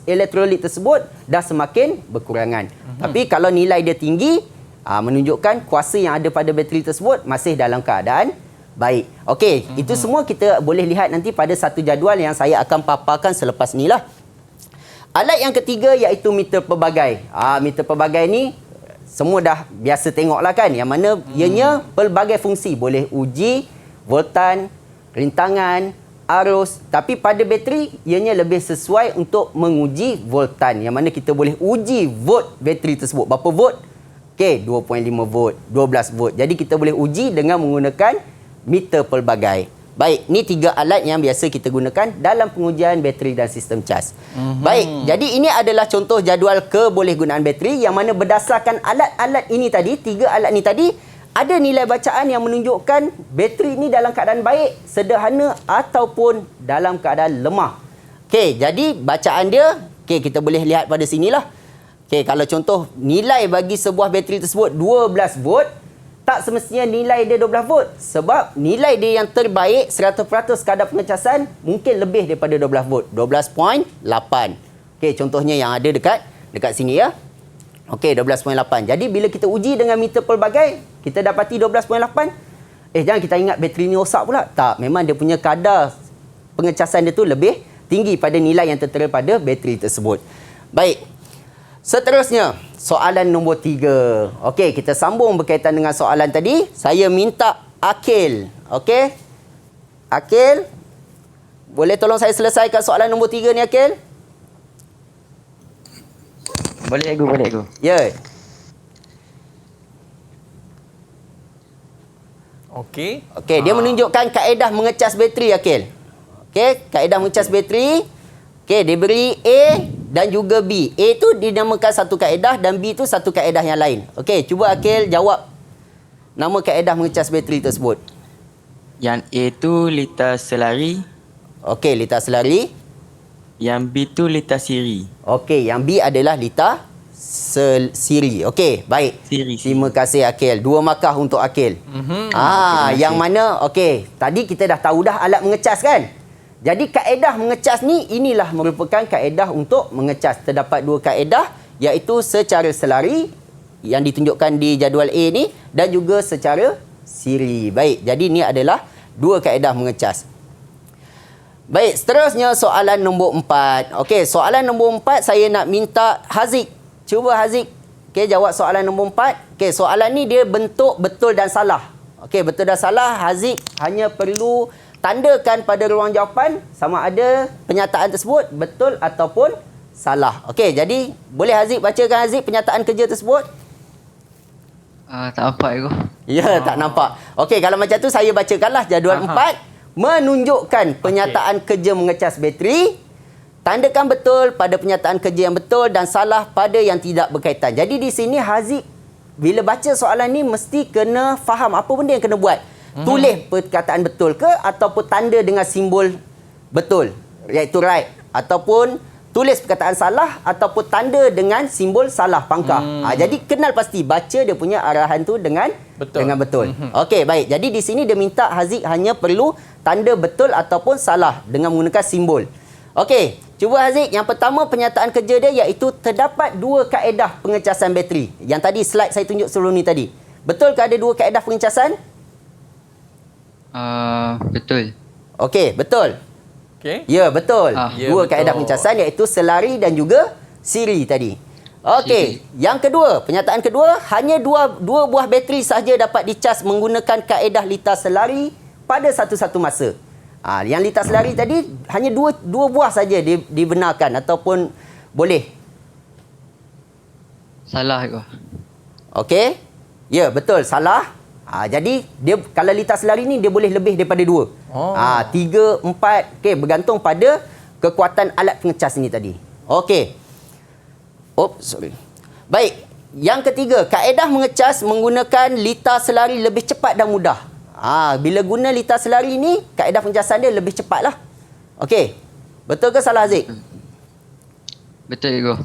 [SPEAKER 2] elektrolit tersebut dah semakin berkurangan. Tapi kalau nilai dia tinggi, menunjukkan kuasa yang ada pada bateri tersebut masih dalam keadaan baik. Okey, itu semua kita boleh lihat nanti pada satu jadual yang saya akan paparkan selepas ni lah. Alat yang ketiga iaitu meter pelbagai. Meter pelbagai ni semua dah biasa tengok lah kan. Yang mana ianya pelbagai fungsi. Boleh uji voltan, rintangan, arus. Tapi pada bateri ianya lebih sesuai untuk menguji voltan. Yang mana kita boleh uji volt bateri tersebut. Berapa volt? Okey, 2.5 volt, 12 volt. Jadi kita boleh uji dengan menggunakan meter pelbagai. Baik, ni 3 alat yang biasa kita gunakan dalam pengujian bateri dan sistem cas. Baik, jadi ini adalah contoh jadual kebolehgunaan bateri yang mana berdasarkan alat-alat ini tadi, 3 alat ni tadi, ada nilai bacaan yang menunjukkan bateri ni dalam keadaan baik, sederhana ataupun dalam keadaan lemah. Okey, jadi bacaan dia, okey, kita boleh lihat pada sinilah. Okey, kalau contoh nilai bagi sebuah bateri tersebut 12 volt, tak semestinya nilai dia 12 volt. Sebab nilai dia yang terbaik 100% kadar pengecasan mungkin lebih daripada 12 volt. 12.8. Okey, contohnya yang ada dekat sini ya. Okey, 12.8. Jadi bila kita uji dengan meter pelbagai, kita dapati 12.8. Jangan kita ingat bateri ni rosak pula. Tak, memang dia punya kadar pengecasan dia tu lebih tinggi pada nilai yang tertera pada bateri tersebut. Baik. Seterusnya, soalan nombor 3. Okey, kita sambung berkaitan dengan soalan tadi. Saya minta Akil. Okey? Akil, boleh tolong saya selesaikan soalan nombor 3 ni, Akil?
[SPEAKER 8] Boleh aku.
[SPEAKER 2] Ya.
[SPEAKER 1] Okey.
[SPEAKER 2] Okey, dia menunjukkan kaedah mengecas bateri, Akil. Okey, kaedah mengecas bateri. Okey, dia beri A dan juga B. A tu dinamakan satu kaedah dan B tu satu kaedah yang lain. Okey, cuba Akil jawab nama kaedah mengecas bateri tersebut.
[SPEAKER 8] Yang A tu litar selari,
[SPEAKER 2] Okey, litar selari.
[SPEAKER 8] yang B tu litar siri.
[SPEAKER 2] Okey, yang B adalah litar siri. Okey, baik.
[SPEAKER 8] Siri.
[SPEAKER 2] Terima kasih Akil. 2 markah untuk Akil. Yang mana, okey, tadi kita dah tahu dah alat mengecas kan? Jadi kaedah mengecas ni, inilah merupakan kaedah untuk mengecas. Terdapat 2 kaedah, iaitu secara selari yang ditunjukkan di jadual A ni dan juga secara siri. Baik, jadi ni adalah 2 kaedah mengecas. Baik, seterusnya soalan nombor 4. Okey, soalan nombor 4 saya nak minta Haziq. Cuba Haziq, okey, jawab soalan nombor 4. Okey, soalan ni dia bentuk betul dan salah. Okey, betul dan salah, Haziq hanya perlu tandakan pada ruang jawapan sama ada penyataan tersebut betul ataupun salah. Okey, jadi boleh Haziq bacakan Haziq penyataan kerja tersebut?
[SPEAKER 8] Tak nampak aku.
[SPEAKER 2] Ya, tak nampak. Okey, kalau macam tu saya bacakanlah jadual 4. Menunjukkan penyataan kerja mengecas bateri. Tandakan betul pada penyataan kerja yang betul dan salah pada yang tidak berkaitan. Jadi di sini Haziq bila baca soalan ni mesti kena faham apa benda yang kena buat. Tulis perkataan betul ke ataupun tanda dengan simbol betul, iaitu right, ataupun tulis perkataan salah ataupun tanda dengan simbol salah, pangkah. Jadi kenal pasti baca dia punya arahan tu dengan betul. Okey, baik. Jadi di sini dia minta Haziq hanya perlu tanda betul ataupun salah dengan menggunakan simbol. Okey, cuba Haziq, yang pertama penyataan kerja dia iaitu terdapat 2 kaedah pengecasan bateri. Yang tadi slide saya tunjuk sebelum ni tadi. Betul ke ada 2 kaedah pengecasan?
[SPEAKER 8] Betul.
[SPEAKER 2] Okey, betul.
[SPEAKER 1] Okey.
[SPEAKER 2] Ya, betul.
[SPEAKER 1] Ya,
[SPEAKER 2] 2
[SPEAKER 1] betul.
[SPEAKER 2] kaedah pengecasan iaitu selari dan juga siri tadi. Okey, yang kedua, penyataan kedua, hanya dua buah bateri sahaja dapat dicas menggunakan kaedah litar selari pada satu-satu masa. Yang litar selari tadi hanya dua buah saja dibenarkan ataupun boleh.
[SPEAKER 8] Salah aku.
[SPEAKER 2] Okey? Ya, betul, salah. Jadi dia kalau litar selari ni dia boleh lebih daripada 2. 3, 4, okey, bergantung pada kekuatan alat pengecas ini tadi. Okey. Sorry. Baik, yang ketiga, kaedah mengecas menggunakan litar selari lebih cepat dan mudah. Bila guna litar selari ni, kaedah pengecasan dia lebih cepatlah. Okey. Betul ke salah Haziq?
[SPEAKER 8] Betul aku.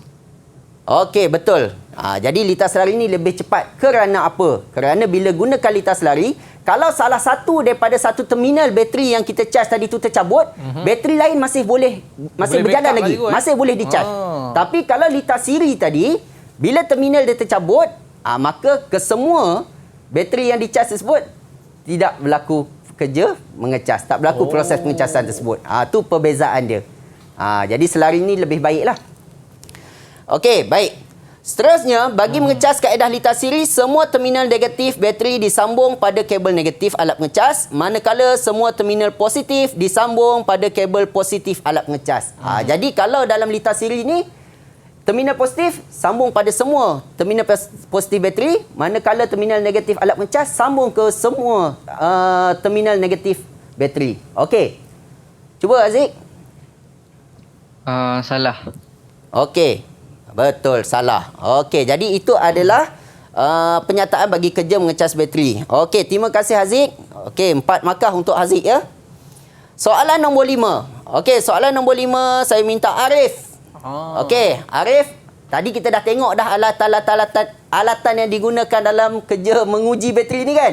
[SPEAKER 2] Okey, betul. Jadi litar selari ni lebih cepat. Kerana apa? Kerana bila gunakan litar selari, kalau salah satu daripada satu terminal bateri yang kita cas tadi tu tercabut, bateri lain masih boleh berjalan lagi. Masih boleh dicas. Tapi kalau litar siri tadi, bila terminal dia tercabut, maka kesemua bateri yang dicas tersebut tidak berlaku kerja mengecas. Tak berlaku proses pengecasan tersebut. Tu perbezaan dia. Jadi selari ni lebih baiklah. Okey, baik. Seterusnya, bagi mengecas kaedah litar siri, semua terminal negatif bateri disambung pada kabel negatif alat pengecas, manakala semua terminal positif disambung pada kabel positif alat pengecas. Jadi kalau dalam litar siri ni, terminal positif sambung pada semua terminal positif bateri, manakala terminal negatif alat pengecas sambung ke semua terminal negatif bateri. Okey. Cuba Haziq.
[SPEAKER 8] Salah.
[SPEAKER 2] Okey. Betul, salah. Okey, jadi itu adalah penyataan bagi kerja mengecas bateri. Okey, terima kasih Haziq. Okey, 4 markah untuk Haziq ya. Soalan nombor 5. Okey, soalan nombor 5 saya minta Arif. Okey, Arif, tadi kita dah tengok dah alatan yang digunakan dalam kerja menguji bateri ni kan?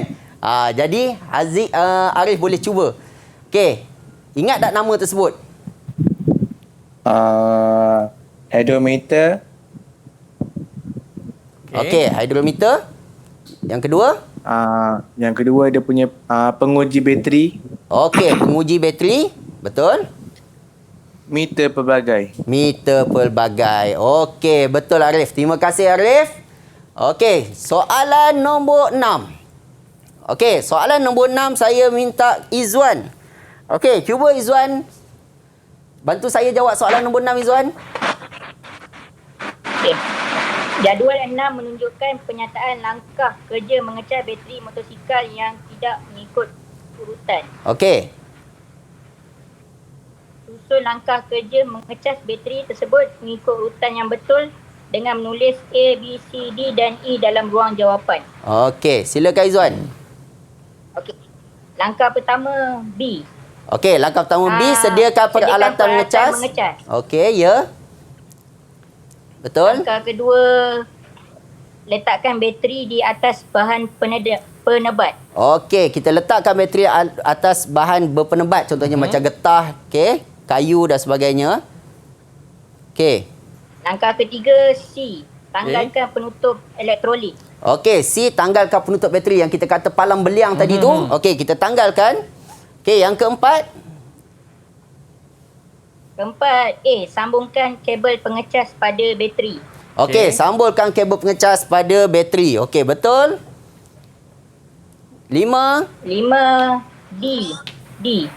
[SPEAKER 2] Jadi Haziq, Arif boleh cuba. Okey, ingat tak nama tersebut?
[SPEAKER 4] Hydrometer.
[SPEAKER 2] Okey, hydrometer. Yang kedua?
[SPEAKER 4] Yang kedua dia punya penguji bateri.
[SPEAKER 2] Okey, penguji bateri. Betul?
[SPEAKER 4] Meter pelbagai.
[SPEAKER 2] Meter pelbagai. Okey, betul Arif. Terima kasih Arif. Okey, soalan nombor 6. Okey, soalan nombor 6 saya minta Izwan. Okey, cuba Izwan bantu saya jawab soalan nombor 6 Izwan.
[SPEAKER 6] Okey. Jadual 6 menunjukkan penyataan langkah kerja mengecas bateri motosikal yang tidak mengikut urutan.
[SPEAKER 2] Okey.
[SPEAKER 6] Susun langkah kerja mengecas bateri tersebut mengikut urutan yang betul dengan menulis A, B, C, D dan E dalam ruang jawapan.
[SPEAKER 2] Okey, silakan Izwan.
[SPEAKER 6] Okey. Langkah pertama B.
[SPEAKER 2] Okey, langkah pertama B, sediakan peralatan mengecas. Okey, ya. Betul.
[SPEAKER 6] Langkah kedua, letakkan bateri di atas bahan penebat.
[SPEAKER 2] Okey, kita letakkan bateri atas bahan berpenebat. Contohnya macam getah, okey, kayu dan sebagainya. Okey.
[SPEAKER 6] Langkah ketiga C, tanggalkan penutup elektrolit.
[SPEAKER 2] Okey, C, tanggalkan penutup bateri yang kita kata palang beliang tadi tu. Okey, kita tanggalkan. Okey, yang keempat.
[SPEAKER 6] Keempat, A, sambungkan kabel pengecas pada bateri.
[SPEAKER 2] Okey, sambungkan kabel pengecas pada bateri. Okey, betul. 5. D.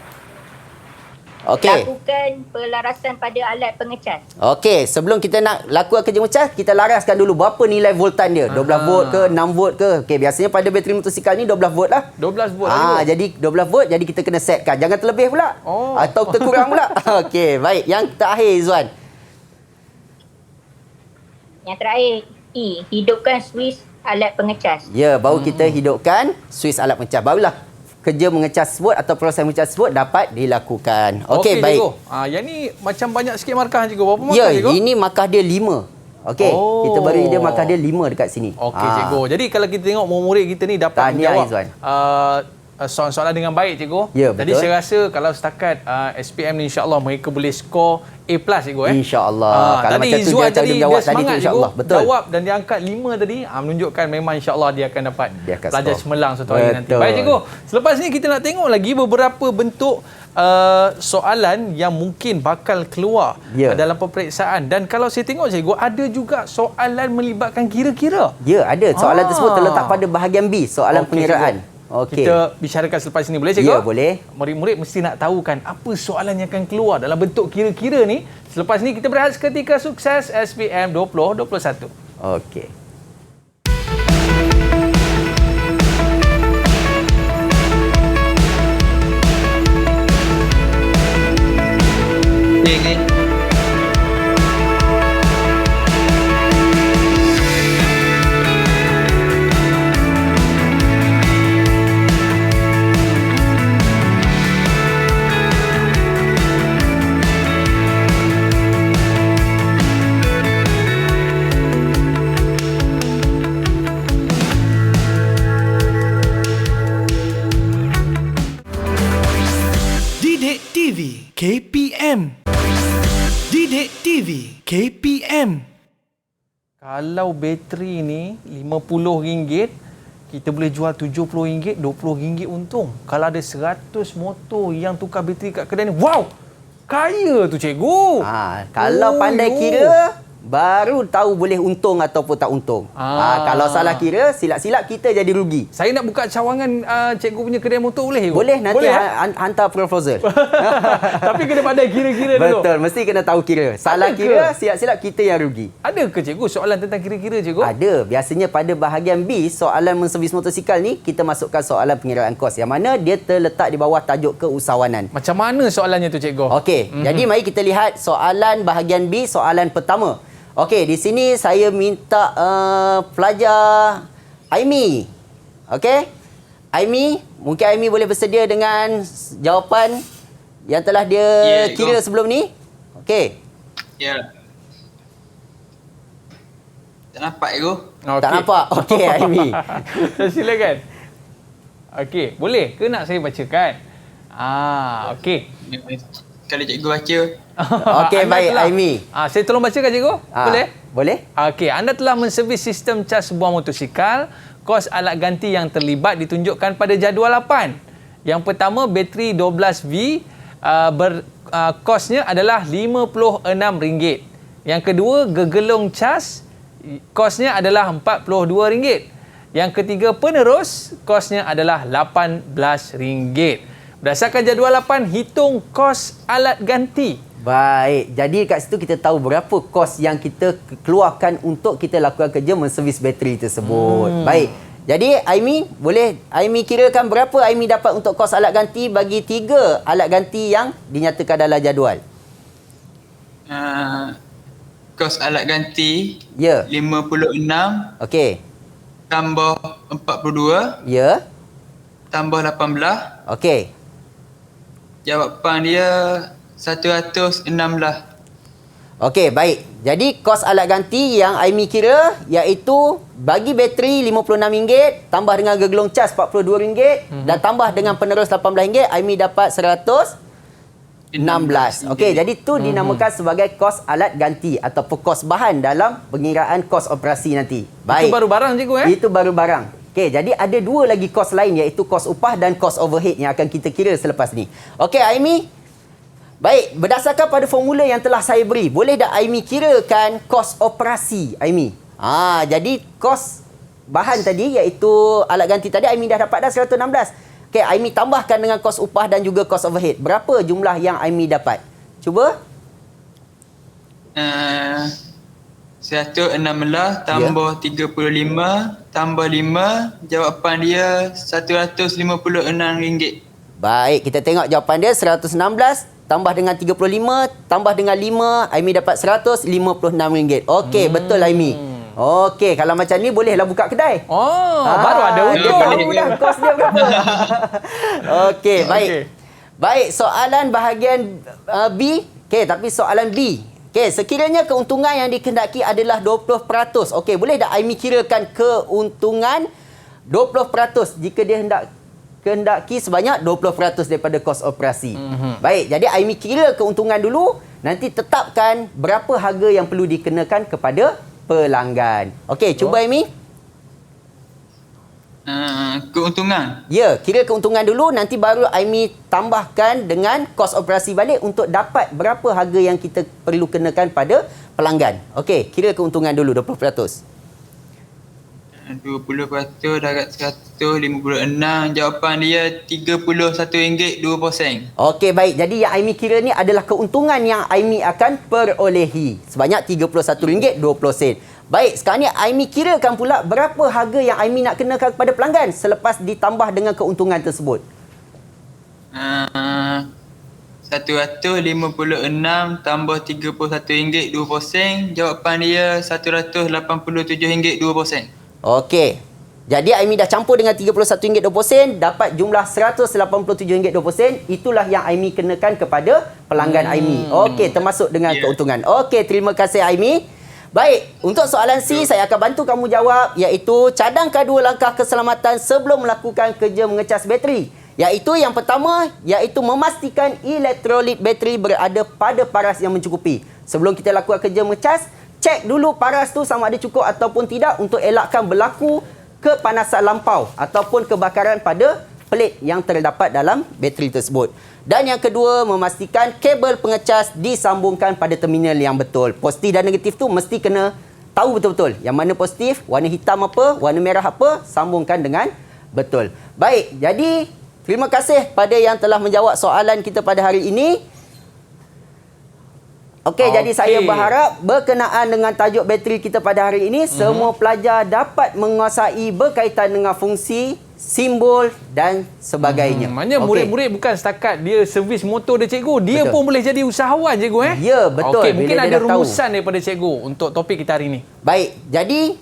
[SPEAKER 2] Okey.
[SPEAKER 6] Lakukan pelarasan pada alat pengecas.
[SPEAKER 2] Okey, sebelum kita nak lakukan kerja mengecas, kita laraskan dulu berapa nilai voltan dia. 12 volt ke, 6 volt ke. Okey, biasanya pada bateri motosikal ni 12 volt lah.
[SPEAKER 1] 12 volt.
[SPEAKER 2] Jadi 12 volt, jadi kita kena setkan. Jangan terlebih pula. Atau terkurang pula. Okey, baik. Yang terakhir Izwan.
[SPEAKER 6] Yang terakhir, E, hidupkan suis alat pengecas.
[SPEAKER 2] Ya, baru kita hidupkan suis alat pengecas. Barulah kerja mengecas tersebut atau proses mengecas tersebut dapat dilakukan. Okey, baik.
[SPEAKER 1] Cikgu. Yang ni macam banyak sikit markah cikgu. Berapa markah
[SPEAKER 2] cikgu?
[SPEAKER 1] Ya,
[SPEAKER 2] ini markah dia 5. Okey, kita beri dia markah dia 5 dekat sini.
[SPEAKER 1] Okey, cikgu. Jadi kalau kita tengok murid kita ni dapat menjawab soalan-soalan dengan baik, cikgu.
[SPEAKER 2] Ya,
[SPEAKER 1] jadi
[SPEAKER 2] betul.
[SPEAKER 1] saya rasa kalau setakat SPM ni insya-Allah mereka boleh skor A+ cikgu
[SPEAKER 2] Insya-Allah. Kalau
[SPEAKER 1] tadi
[SPEAKER 2] macam tu
[SPEAKER 1] Izzuan
[SPEAKER 2] dia
[SPEAKER 1] tadi
[SPEAKER 2] jawab
[SPEAKER 1] dia
[SPEAKER 2] tadi tu
[SPEAKER 1] semangat
[SPEAKER 2] insya-Allah. Betul.
[SPEAKER 1] Jawab dan dia angkat 5 tadi menunjukkan memang insya-Allah dia akan dapat pelajar cemerlang suatu hari nanti. Baik cikgu. Selepas ni kita nak tengok lagi beberapa bentuk soalan yang mungkin bakal keluar dalam peperiksaan. Dan kalau saya tengok cikgu, ada juga soalan melibatkan kira-kira.
[SPEAKER 2] Ya, ada. Soalan tersebut terletak pada bahagian B, soalan pengiraan.
[SPEAKER 1] Okey. Kita bicarakan selepas ini, boleh cikgu?
[SPEAKER 2] Ya, boleh.
[SPEAKER 1] Murid-murid mesti nak tahu kan apa soalan yang akan keluar dalam bentuk kira-kira ni. Selepas ni kita berehat seketika. Sukses SPM 2021.
[SPEAKER 2] Okey.
[SPEAKER 7] Didik TV KPM. Didik TV KPM.
[SPEAKER 1] Kalau bateri ni RM50, kita boleh jual RM70, RM20 untung. Kalau ada 100 motor yang tukar bateri kat kedai ni, wow! Kaya tu cikgu.
[SPEAKER 2] Kalau pandai kira, baru tahu boleh untung ataupun tak untung. Kalau salah kira, silap-silap kita jadi rugi.
[SPEAKER 1] Saya nak buka cawangan cikgu punya kedai motor boleh?
[SPEAKER 2] Boleh, nanti hantar proposal.
[SPEAKER 1] Tapi kena pandai kira-kira dulu.
[SPEAKER 2] Betul, mesti kena tahu kira. Salah kira, silap-silap kita yang rugi.
[SPEAKER 1] Ada ke cikgu soalan tentang kira-kira cikgu?
[SPEAKER 2] Ada. Biasanya pada bahagian B, soalan menservis motosikal ni, kita masukkan soalan pengiraan kos. Yang mana dia terletak di bawah tajuk keusahawanan.
[SPEAKER 1] Macam mana soalannya tu cikgu?
[SPEAKER 2] Okey, jadi mari kita lihat soalan bahagian B, soalan pertama. Okey, di sini saya minta pelajar Aimi. Okey? Aimi, mungkin Aimi boleh bersedia dengan jawapan yang telah dia kira sebelum ni? Okey.
[SPEAKER 5] Ya. Tak nampak Ego.
[SPEAKER 2] Tak nampak? Okey, Aimi.
[SPEAKER 1] Silakan. Okey, boleh ke nak saya bacakan? Okey.
[SPEAKER 5] Kalau cikgu baca.
[SPEAKER 2] Okey, baik Aimi.
[SPEAKER 1] Saya tolong bacakan cikgu? Boleh?
[SPEAKER 2] Boleh.
[SPEAKER 1] Okey, anda telah menservis sistem cas sebuah motosikal. Kos alat ganti yang terlibat ditunjukkan pada jadual 8. Yang pertama, bateri 12V kosnya adalah RM56. Yang kedua, gegelung cas kosnya adalah RM42. Yang ketiga, penerus kosnya adalah RM18. Berdasarkan jadual 8, hitung kos alat ganti.
[SPEAKER 2] Baik, jadi kat situ kita tahu berapa kos yang kita keluarkan untuk kita lakukan kerja menservis bateri tersebut. Baik, jadi Aimi, boleh Aimi kirakan berapa Aimi dapat untuk kos alat ganti bagi 3 alat ganti yang dinyatakan dalam jadual?
[SPEAKER 5] Kos alat ganti
[SPEAKER 2] Ya.
[SPEAKER 5] 56
[SPEAKER 2] Okey.
[SPEAKER 5] tambah 42
[SPEAKER 2] Ya.
[SPEAKER 5] tambah 18.
[SPEAKER 2] Okey.
[SPEAKER 5] Jawapan dia 116.
[SPEAKER 2] Okey, baik. Jadi kos alat ganti yang Aimi kira iaitu bagi bateri RM56 tambah dengan gegelung cas RM42 dan tambah dengan penerus RM18, Aimi dapat 116. Okey, jadi tu dinamakan sebagai kos alat ganti ataupun kos bahan dalam pengiraan kos operasi nanti. Baik.
[SPEAKER 1] Itu baru barang cikgu
[SPEAKER 2] Itu baru barang. Okey, jadi ada 2 lagi kos lain iaitu kos upah dan kos overhead yang akan kita kira selepas ni. Okey, Aimi. Baik, berdasarkan pada formula yang telah saya beri, boleh tak Aimi kirakan kos operasi Aimi? Jadi kos bahan tadi iaitu alat ganti tadi Aimi dah dapat dah 116. Okey, Aimi tambahkan dengan kos upah dan juga kos overhead. Berapa jumlah yang Aimi dapat? Cuba.
[SPEAKER 5] 116 tambah 35 tambah 5, jawapan dia RM156.
[SPEAKER 2] Baik, kita tengok jawapan dia 116 tambah dengan 35 tambah dengan 5, Aimi dapat RM156. Okey, betul Aimi. Okey, kalau macam ni bolehlah buka kedai.
[SPEAKER 1] Baru ada
[SPEAKER 2] dia
[SPEAKER 1] untung.
[SPEAKER 2] tahu dah kos dia berapa. Okey, baik. Baik, soalan bahagian B. Okey, tapi soalan B. Okey, sekiranya keuntungan yang dikehendaki adalah 20%. Okey, boleh tak Aimi kirakan keuntungan 20% jika dia kehendaki sebanyak 20% daripada kos operasi. Baik, jadi Aimi kira keuntungan dulu, nanti tetapkan berapa harga yang perlu dikenakan kepada pelanggan. Okey, cuba Aimi.
[SPEAKER 5] Keuntungan.
[SPEAKER 2] Ya, kira keuntungan dulu, nanti baru Aimi tambahkan dengan kos operasi balik untuk dapat berapa harga yang kita perlu kenakan pada pelanggan. Okey, kira keuntungan dulu 20%.
[SPEAKER 5] 20% darab 156, jawapan dia RM31.2.
[SPEAKER 2] Okey, baik. Jadi yang Aimi kira ni adalah keuntungan yang Aimi akan perolehi sebanyak RM31.20. Baik, sekarang ni Aimi kirakan pula berapa harga yang Aimi nak kenakan kepada pelanggan selepas ditambah dengan keuntungan tersebut.
[SPEAKER 5] 156 tambah RM31.20, jawapan dia RM187.2.
[SPEAKER 2] Okey. Jadi Aimi dah campur dengan RM31.20, dapat jumlah RM187.20. Itulah yang Aimi kenakan kepada pelanggan Aimi. Okey, termasuk dengan keuntungan. Okey, terima kasih Aimi. Baik, untuk soalan C saya akan bantu kamu jawab, iaitu cadangkan 2 langkah keselamatan sebelum melakukan kerja mengecas bateri. Iaitu yang pertama, iaitu memastikan elektrolit bateri berada pada paras yang mencukupi. Sebelum kita lakukan kerja mengecas, cek dulu paras tu sama ada cukup ataupun tidak untuk elakkan berlaku kepanasan lampau ataupun kebakaran pada pelit yang terdapat dalam bateri tersebut. Dan yang kedua, memastikan kabel pengecas disambungkan pada terminal yang betul. Positif dan negatif tu mesti kena tahu betul-betul. Yang mana positif, warna hitam apa, warna merah apa, sambungkan dengan betul. Baik, jadi terima kasih pada yang telah menjawab soalan kita pada hari ini. Okey, jadi saya berharap berkenaan dengan tajuk bateri kita pada hari ini, semua pelajar dapat menguasai berkaitan dengan fungsi, simbol dan sebagainya.
[SPEAKER 1] Maknanya murid-murid bukan setakat dia servis motor dia cikgu, dia pun boleh jadi usahawan cikgu
[SPEAKER 2] Ya, betul.
[SPEAKER 1] Okey, mungkin
[SPEAKER 2] Bila
[SPEAKER 1] ada
[SPEAKER 2] dia dah
[SPEAKER 1] rumusan daripada cikgu untuk topik kita hari ini.
[SPEAKER 2] Baik, jadi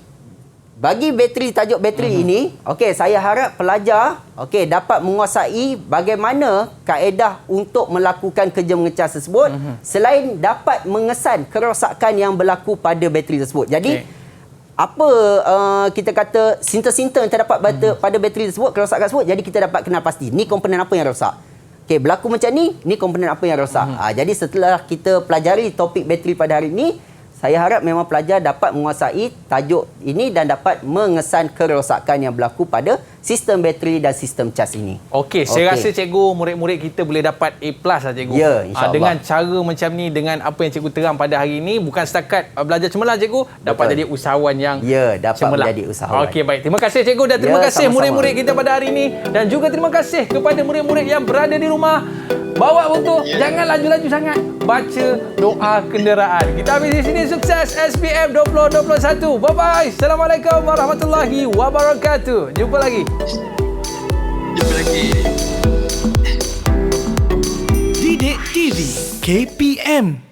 [SPEAKER 2] bagi bateri, tajuk bateri ini, okey, saya harap pelajar dapat menguasai bagaimana kaedah untuk melakukan kerja mengecas tersebut selain dapat mengesan kerosakan yang berlaku pada bateri tersebut. Jadi apa kita kata sinter-sinter yang terdapat pada bateri tersebut, kerosakan tersebut, jadi kita dapat kenal pasti ni komponen apa yang rosak. Okey, berlaku macam ni komponen apa yang rosak. Jadi setelah kita pelajari topik bateri pada hari ini, saya harap memang pelajar dapat menguasai tajuk ini dan dapat mengesan kerosakan yang berlaku pada sistem bateri dan sistem cas ini.
[SPEAKER 1] Okey, saya rasa cikgu, murid-murid kita boleh dapat A+ lah cikgu.
[SPEAKER 2] Ya, insya-Allah.
[SPEAKER 1] Dengan cara macam ni, dengan apa yang cikgu terang pada hari ini, bukan setakat belajar cemerlang cikgu, dapat jadi usahawan yang
[SPEAKER 2] dapat
[SPEAKER 1] cemerlang.
[SPEAKER 2] menjadi usahawan.
[SPEAKER 1] Okey, baik. Terima kasih cikgu dan terima kasih
[SPEAKER 2] sama-sama.
[SPEAKER 1] murid-murid kita pada hari ini, dan juga terima kasih kepada murid-murid yang berada di rumah. Bawa buku, jangan laju-laju sangat. Baca doa kenderaan. Kita habis di sini. Sukses SPM 2021. Bye-bye. Assalamualaikum warahmatullahi wabarakatuh. Jumpa lagi.
[SPEAKER 7] Didik TV KPM